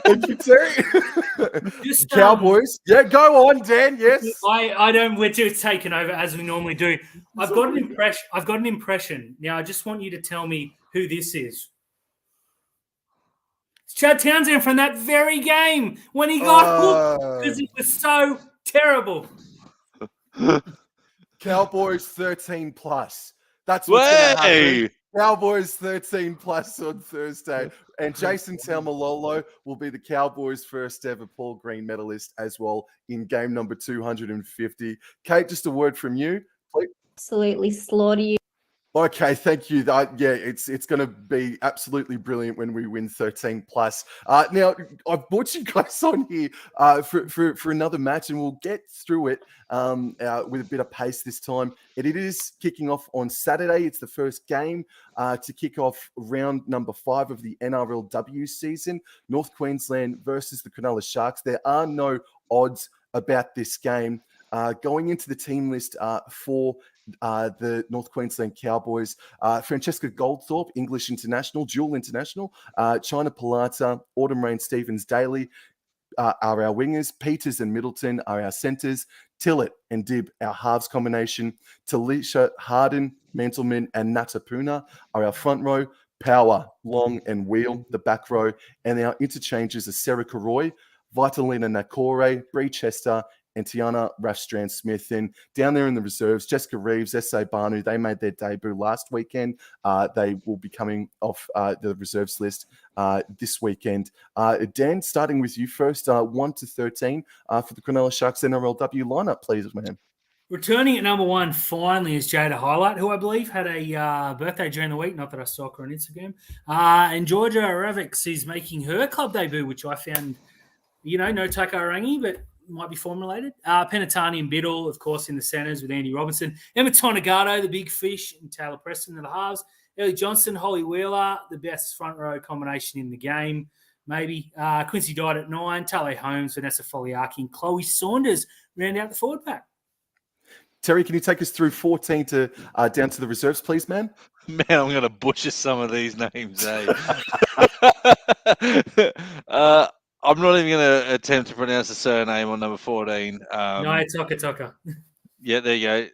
Thank you, Terry. Cowboys. Go on, Dan. Yes. I don't. We're just taking over as we normally do. I've got an impression. Now I just want you to tell me who this is. It's Chad Townsend from that very game when he got hooked because it was so terrible. Cowboys 13+. That's what's going to happen. Cowboys 13+ on Thursday. And Jason Taumalolo will be the Cowboys' first ever Paul Green medalist as well in game number 250. Kate, just a word from you, please. Absolutely slaughter you. Okay, thank you. It's going to be absolutely brilliant when we win 13+. Now, I've brought you guys on here for another match, and we'll get through it with a bit of pace this time. It is kicking off on Saturday. It's the first game to kick off round number 5 of the NRLW season. North Queensland versus the Cronulla Sharks. There are no odds about this game. Going into the team list for the North Queensland Cowboys, Francesca Goldthorpe, English international, dual international, China Palata, Autumn Rain Stevens Daly, are our wingers. Peters and Middleton are our centres. Tillett and Dibb, our halves combination. Talisha Harden, Mantleman, and Natapuna are our front row. Power, Long, and Wheel, the back row. And our interchanges are Sarah Roy, Vitalina Nakore, Bree Chester, and Tiana Rafstrand-Smith. And down there in the reserves, Jessica Reeves, S.A. Banu, they made their debut last weekend. They will be coming off the reserves list this weekend. Dan, starting with you first, 1 to 13 for the Cronulla Sharks NRLW lineup, please, man. Returning at number 1 finally is Jada Highlight, who I believe had a birthday during the week. Not that I stalk her on Instagram. And Georgia Ravics is making her club debut, which I found, no Takarangi, but might be formulated. Penatani and Biddle, of course, in the centres with Andy Robinson. Emma Tonagato, the big fish, and Taylor Preston in the halves. Ellie Johnson, Holly Wheeler, the best front row combination in the game, maybe. Quincy Dodd at 9, Tale Holmes, Vanessa Foliaki, and Chloe Saunders round out the forward pack. Terry, can you take us through 14 to down to the reserves, please, man? Man, I'm going to butcher some of these names, eh? I'm not even going to attempt to pronounce the surname on number 14. No, Toka. Yeah, there you go.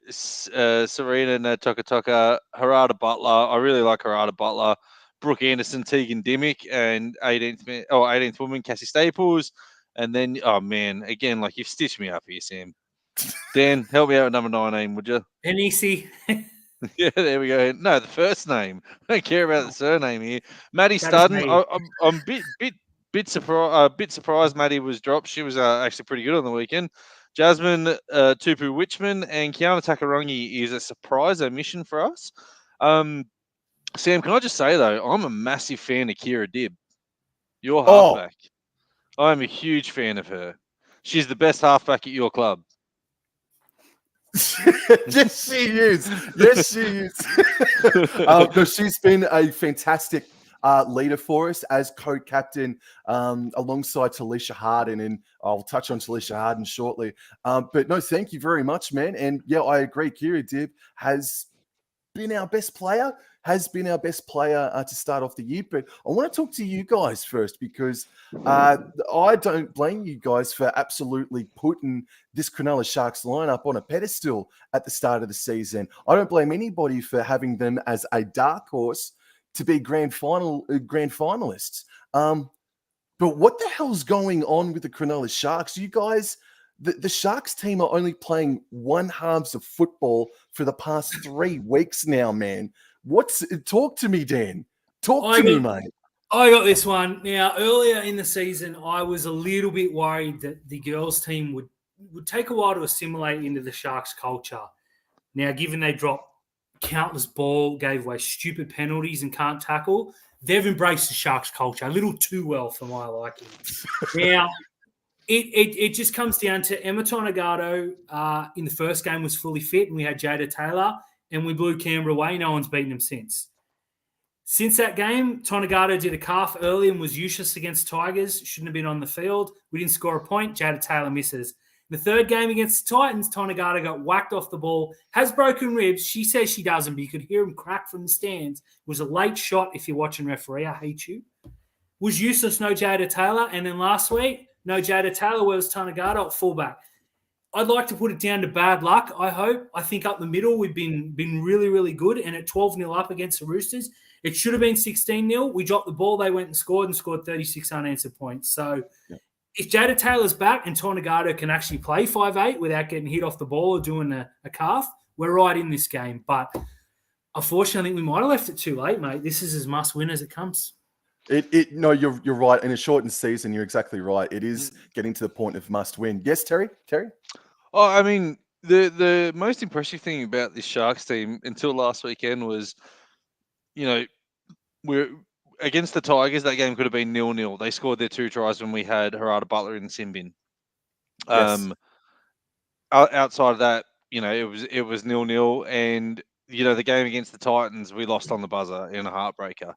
Serena Toka, Harada Butler. I really like Harada Butler. Brooke Anderson, Tegan Dimmick, and 18th woman, Cassie Staples. And then, oh man, again, like you've stitched me up here, Sam. Dan, help me out with number 19, would you? Penisi. Yeah, there we go. No, the first name. I don't care about the surname here. Maddie Studden. I'm bit surprised Maddie was dropped. She was actually pretty good on the weekend. Jasmine Tupu Witchman and Kiana Takarangi is a surprise omission for us. Sam, can I just say though, I'm a massive fan of Kira Dibb, your halfback. I'm a huge fan of her. She's the best halfback at your club. Yes, she is. Yes, she is. No, she's been a fantastic leader for us as co-captain alongside Talisha Harden, and I'll touch on Talisha Harden shortly. But no, thank you very much, man. And yeah, I agree. Kira Dibb has been our best player, to start off the year. But I want to talk to you guys first because I don't blame you guys for absolutely putting this Cronulla Sharks lineup on a pedestal at the start of the season. I don't blame anybody for having them as a dark horse to be grand finalists. But what the hell's going on with the Cronulla Sharks? You guys, the Sharks team are only playing one halves of football for the past 3 weeks now, man. Talk to me, Dan. Talk to me, mate. I got this one. Now, earlier in the season, I was a little bit worried that the girls' team would take a while to assimilate into the Sharks culture. Now, given they dropped countless ball, gave away stupid penalties and can't tackle, they've embraced the Sharks culture a little too well for my liking. Now, it just comes down to Emma Tonagato in the first game was fully fit, and we had Jada Taylor, and we blew Canberra away. No one's beaten them since. Since that game, Tonagato did a calf early and was useless against Tigers. Shouldn't have been on the field. We didn't score a point. Jada Taylor misses. The third game against the Titans, Tonagato got whacked off the ball, has broken ribs. She says she doesn't, but you could hear him crack from the stands. It was a late shot if you're watching referee. I hate you. Was useless, no Jada Taylor. And then last week, no Jada Taylor, where was Tonagato at fullback. I'd like to put it down to bad luck, I hope. I think up the middle we've been really, really good. And at 12-0 up against the Roosters, it should have been 16-0. We dropped the ball. They went and scored 36 unanswered points. So if Jada Taylor's back and Tonagato can actually play 5'8" without getting hit off the ball or doing a calf, we're right in this game. But unfortunately, I think we might have left it too late, mate. This is as must-win as it comes. No, you're right. In a shortened season, you're exactly right. It is getting to the point of must-win. Yes, Terry? Oh, I mean, the most impressive thing about this Sharks team until last weekend was, we're against the Tigers. That game could have been 0-0. They scored their 2 tries when we had Harada Butler in the sin bin. Yes. Outside of that, it was 0-0, and the game against the Titans, we lost on the buzzer in a heartbreaker,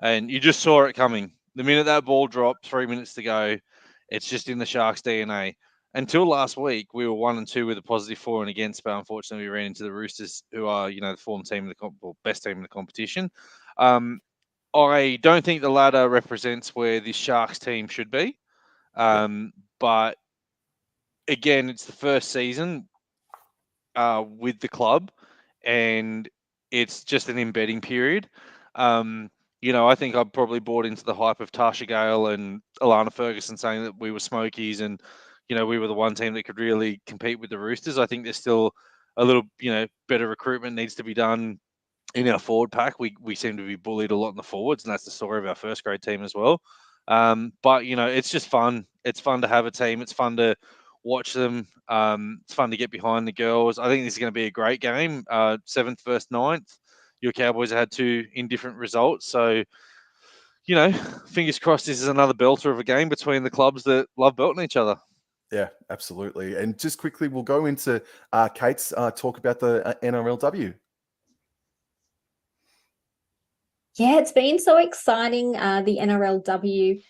and you just saw it coming. The minute that ball dropped, 3 minutes to go, it's just in the Sharks' DNA. until last week, we were 1-2 with a positive for and against, but unfortunately, we ran into the Roosters, who are, the form team of the best team in the competition. I don't think the ladder represents where this Sharks team should be. But again, it's the first season with the club, and it's just an embedding period. I think I probably bought into the hype of Tasha Gale and Alana Ferguson saying that we were Smokies and, we were the one team that could really compete with the Roosters. I think there's still a little, better recruitment needs to be done in our forward pack. We seem to be bullied a lot in the forwards, and that's the story of our first grade team as well. But it's just fun. It's fun to have a team. It's fun to watch them. It's fun to get behind the girls. I think this is going to be a great game. 7th versus 9th. Your Cowboys had 2 indifferent results. So, fingers crossed this is another belter of a game between the clubs that love belting each other. Yeah, absolutely. And just quickly, we'll go into Kate's talk about the NRLW. Yeah, it's been so exciting, the NRLW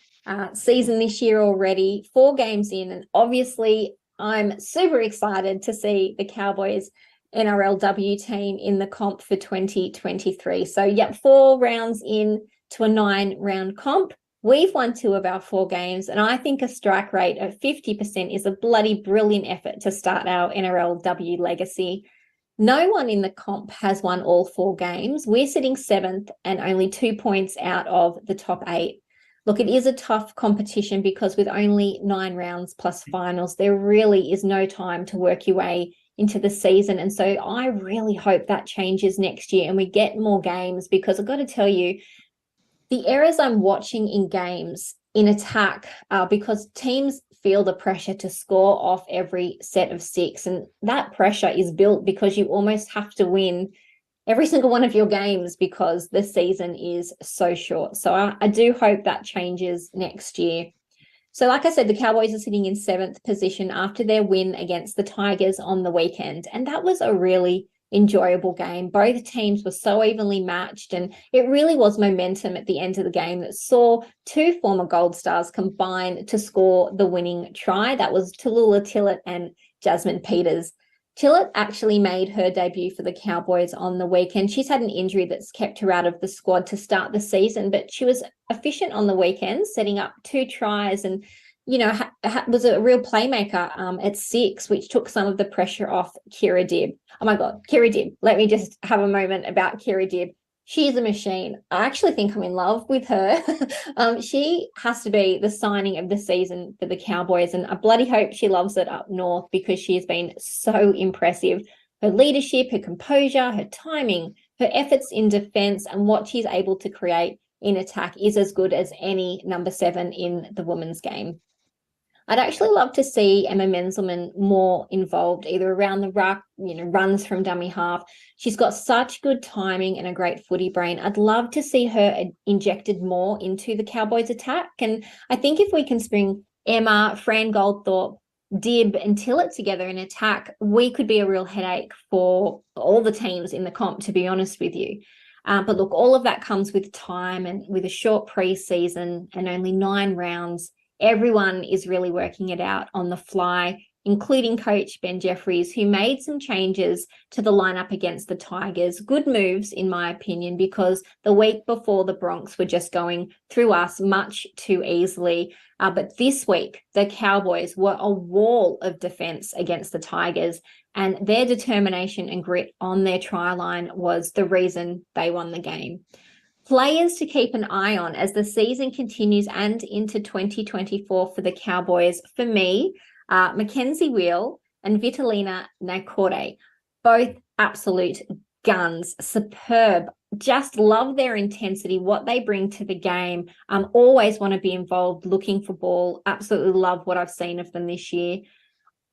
season this year already, 4 games in, and obviously I'm super excited to see the Cowboys NRLW team in the comp for 2023. So, 4 rounds in to a 9-round comp. We've won 2 of our 4 games, and I think a strike rate of 50% is a bloody brilliant effort to start our NRLW legacy. No one in the comp has won all 4 games. We're sitting 7th and only 2 points out of the top 8. Look, it is a tough competition because with only 9 rounds plus finals, there really is no time to work your way into the season. And so I really hope that changes next year and we get more games, because I've got to tell you, the errors I'm watching in games in attack are because teams feel the pressure to score off every set of 6. And that pressure is built because you almost have to win every single one of your games because the season is so short. So I do hope that changes next year. So like I said, the Cowboys are sitting in 7th position after their win against the Tigers on the weekend. And that was a really enjoyable game. Both teams were so evenly matched, and it really was momentum at the end of the game that saw 2 former Gold Stars combine to score the winning try. That was Tallulah Tillett and Jasmine Peters. Tillett actually made her debut for the Cowboys on the weekend. She's had an injury that's kept her out of the squad to start the season, but she was efficient on the weekend, setting up 2 tries and was a real playmaker at 6, which took some of the pressure off Kira Dibb. Oh my God, Kira Dibb. Let me just have a moment about Kira Dibb. She's a machine. I actually think I'm in love with her. She has to be the signing of the season for the Cowboys, and I bloody hope she loves it up north because she has been so impressive. Her leadership, her composure, her timing, her efforts in defense, and what she's able to create in attack is as good as any number 7 in the women's game. I'd actually love to see Emma Menzelman more involved, either around the ruck, runs from dummy half. She's got such good timing and a great footy brain. I'd love to see her injected more into the Cowboys attack. And I think if we can spring Emma, Fran Goldthorpe, Dibb and Tillett together in attack, we could be a real headache for all the teams in the comp, to be honest with you. But look, all of that comes with time and with a short pre-season and only 9 rounds. Everyone is really working it out on the fly, including coach Ben Jeffries, who made some changes to the lineup against the Tigers. Good moves, in my opinion, because the week before the Bronx were just going through us much too easily. But this week, the Cowboys were a wall of defense against the Tigers, and their determination and grit on their try line was the reason they won the game. Players to keep an eye on as the season continues and into 2024 for the Cowboys, for me, Mackenzie Wheel and Vitalina Nakorde, both absolute guns, superb. Just love their intensity, what they bring to the game. Always want to be involved, looking for ball. Absolutely love what I've seen of them this year.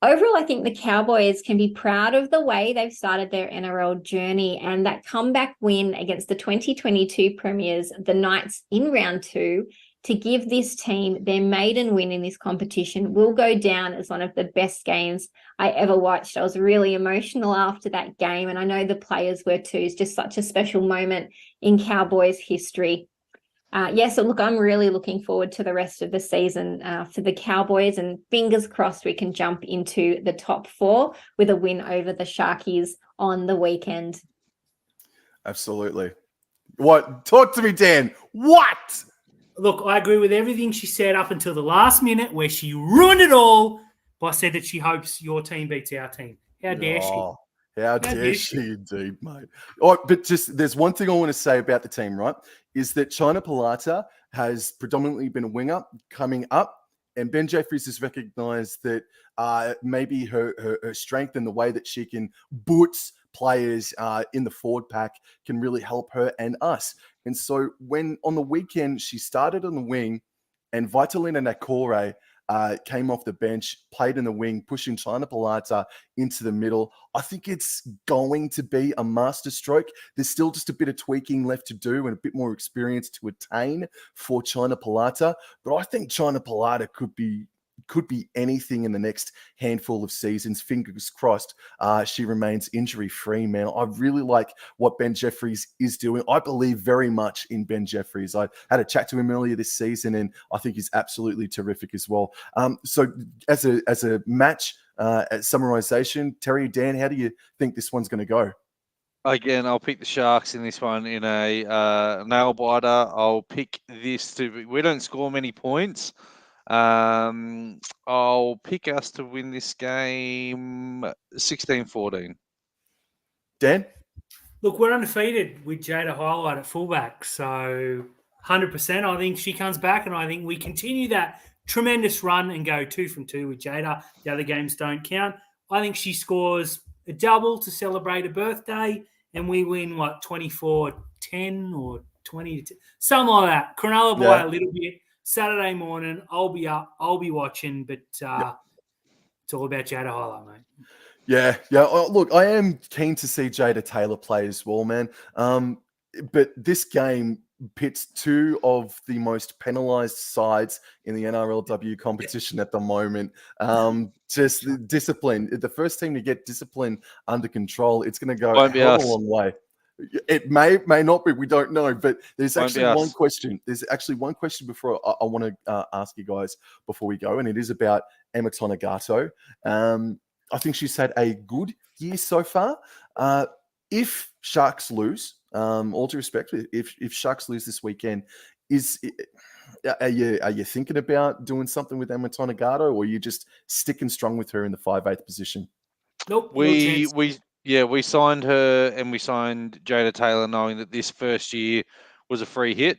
Overall, I think the Cowboys can be proud of the way they've started their NRL journey, and that comeback win against the 2022 Premiers, the Knights, in round 2, to give this team their maiden win in this competition will go down as one of the best games I ever watched. I was really emotional after that game, and I know the players were too. It's just such a special moment in Cowboys history. So look, I'm really looking forward to the rest of the season for the Cowboys, and fingers crossed we can jump into the top 4 with a win over the Sharkies on the weekend. Absolutely. What? Talk to me, Dan. What? Look, I agree with everything she said up until the last minute where she ruined it all by saying that she hopes your team beats our team. How dare she? Oh, how dare she indeed, mate. But just there's one thing I want to say about the team, right? Is that China Pilata has predominantly been a winger coming up, and Ben Jeffries has recognized that maybe her strength and the way that she can boots players in the forward pack can really help her and us. And so when on the weekend she started on the wing and Vitalina Nakore came off the bench, played in the wing, pushing China Pilata into the middle. I think it's going to be a masterstroke. There's still just a bit of tweaking left to do and a bit more experience to attain for China Pilata. But I think China Pilata could be anything in the next handful of seasons. Fingers crossed she remains injury-free, man. I really like what Ben Jeffries is doing. I believe very much in Ben Jeffries. I had a chat to him earlier this season, and I think he's absolutely terrific as well. So as a match summarization, Terry, Dan, how do you think this one's going to go? Again, I'll pick the Sharks in this one in a nail biter. I'll pick this to. We don't score many points. I'll pick us to win this game 16-14. Dan? Look, we're undefeated with Jada Highlight at fullback. So 100%, I think she comes back, and I think we continue that tremendous run and go 2 from 2 with Jada. The other games don't count. I think she scores a double to celebrate a birthday, and we win, 24-10 or 20-10, something like that. Cronulla by a little bit. Saturday morning, I'll be up, I'll be watching, but it's all about Jada Highlight, mate. Yeah. Look, I am keen to see Jada Taylor play as well, man. But this game pits 2 of the most penalised sides in the NRLW competition at the moment. Just discipline. The first team to get discipline under control, it's going to go a hell of a long way. It may not be. We don't know. But there's actually one question. There's actually one question before I want to ask you guys before we go, and it is about Emma Tonagato. I think she's had a good year so far. If Sharks lose, all due respect, if Sharks lose this weekend, are you thinking about doing something with Emma Tonagato, or are you just sticking strong with her in the 5/8 position? Nope. We signed her and we signed Jada Taylor knowing that this first year was a free hit.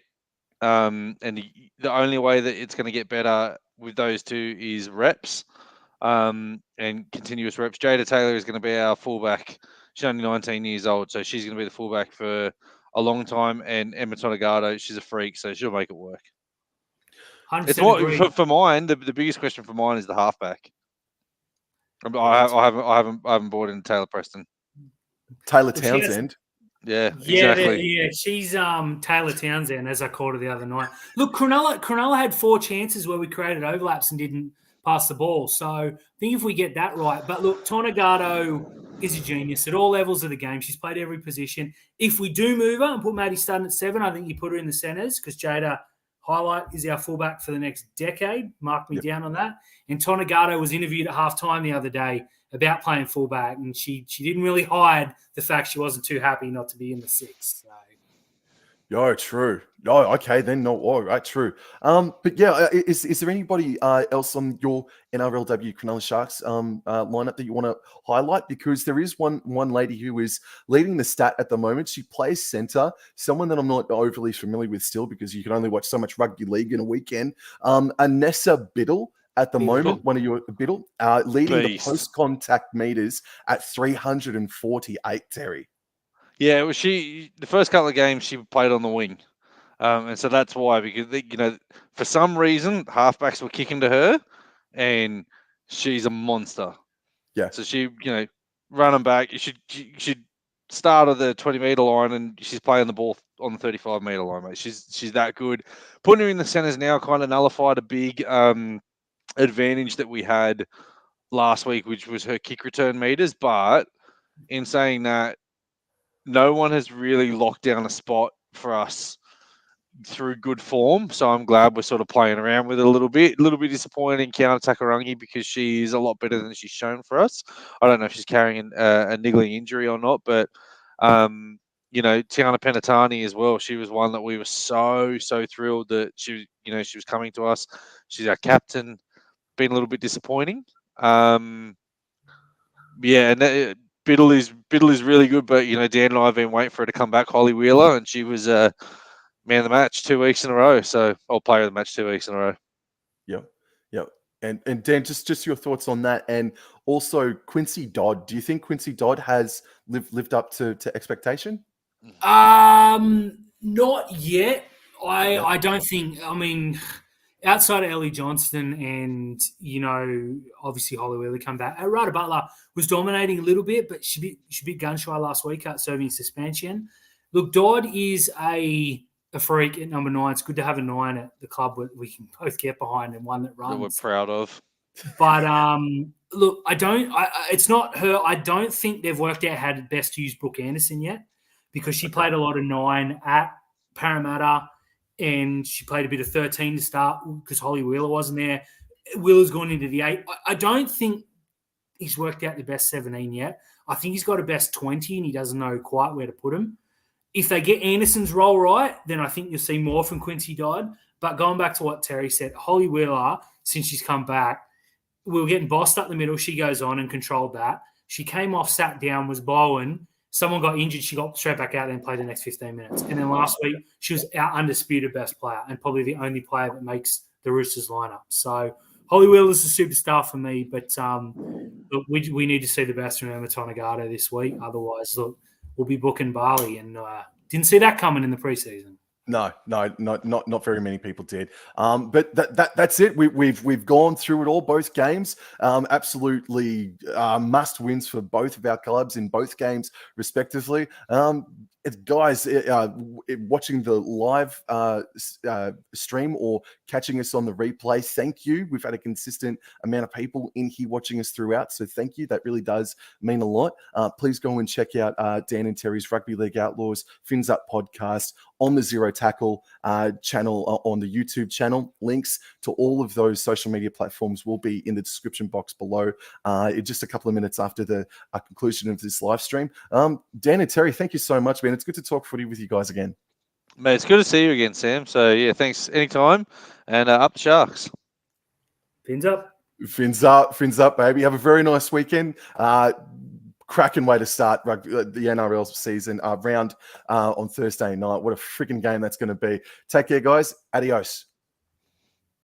And the only way that it's going to get better with those two is reps and continuous reps. Jada Taylor is going to be our fullback. She's only 19 years old, so she's going to be the fullback for a long time. And Emma Tonagato, she's a freak, so she'll make it work. It's what for mine. The biggest question for mine is the halfback. I haven't bought in Taylor Preston. Taylor Townsend. Yeah, exactly. Yeah, she's Taylor Townsend, as I called her the other night. Look, Cronulla had 4 chances where we created overlaps and didn't pass the ball. So I think if we get that right. But look, Tonagato is a genius at all levels of the game. She's played every position. If we do move her and put Maddie Studden at 7, I think you put her in the centres because Jada Highlight is our fullback for the next decade. Mark me down on that. And Tonagato was interviewed at halftime the other day about playing fullback, and she didn't really hide the fact she wasn't too happy not to be in the 6. So. Yo, true. Oh, okay, then no, all right, true. But yeah, is there anybody else on your NRLW Cronulla Sharks lineup that you want to highlight? Because there is one lady who is leading the stat at the moment. She plays centre, someone that I'm not overly familiar with still because you can only watch so much rugby league in a weekend. Anessa Biddle. At the moment, one of your Biddle leading the post-contact meters at 348, Terry. Yeah, well, the first couple of games she played on the wing, and so that's why, because for some reason halfbacks were kicking to her, and she's a monster. Yeah. So she, running back, she start at the 20-meter line, and she's playing the ball on the 35-meter line, mate. She's that good. Putting her in the centers now kind of nullified a big advantage that we had last week, which was her kick return meters. But in saying that, no one has really locked down a spot for us through good form. So I'm glad we're sort of playing around with it a little bit. A little bit disappointing Kiana Takarangi because she's a lot better than she's shown for us. I don't know if she's carrying a niggling injury or not, but Tiana Penatani as well. She was one that we were so thrilled that she was coming to us. She's our captain. Been a little bit disappointing. And Biddle is really good, but Dan and I have been waiting for her to come back. Holly Wheeler, and she was man of the match 2 weeks in a row. So I'll player of the match 2 weeks in a row. Yep. And Dan, just your thoughts on that, and also Quincy Dodd. Do you think Quincy Dodd has lived up to expectation? Not yet. I don't think. I mean, outside of Ellie Johnston and obviously Holly Wheeler come back, Rada Butler was dominating a little bit, but she bit gun shy last week out serving suspension. Look, Dodd is a freak at number 9. It's good to have a 9 at the club we can both get behind and one that runs. That we're proud of. But look, it's not her. I don't think they've worked out how to best use Brooke Anderson yet, because she played a lot of 9 at Parramatta, and she played a bit of 13 to start because Holly Wheeler wasn't there. Wheeler's gone into the 8. I don't think he's worked out the best 17 yet. I think he's got a best 20, and he doesn't know quite where to put him. If they get Anderson's role right, then I think you'll see more from Quincy Dodd. But going back to what Terry said, Holly Wheeler, since she's come back, we were getting bossed up the middle. She goes on and controlled that. She came off, sat down, was bowling. Someone got injured. She got straight back out there and played the next 15 minutes. And then last week, she was our undisputed best player and probably the only player that makes the Roosters lineup. So Holly Wheeler's a superstar for me, but look, we need to see the best from Emma Tonegata this week. Otherwise, look, we'll be booking Bali, and didn't see that coming in the preseason. No, not very many people did. But that's it. We've gone through it all, both games. Absolutely must wins for both of our clubs in both games, respectively. Guys, watching the live stream or catching us on the replay, thank you. We've had a consistent amount of people in here watching us throughout, so thank you. That really does mean a lot. Please go and check out Dan and Terry's Rugby League Outlaws Fins Up podcast on the Zero Tackle channel on the YouTube channel. Links to all of those social media platforms will be in the description box below. Just a couple of minutes after the conclusion of this live stream. Dan and Terry, thank you so much, man. It's good to talk footy with you guys again. Mate, it's good to see you again, Sam. So, yeah, thanks anytime. And up the Sharks. Fins up. Fins up, baby. Have a very nice weekend. Cracking way to start the NRL season round on Thursday night. What a freaking game that's going to be. Take care, guys. Adios.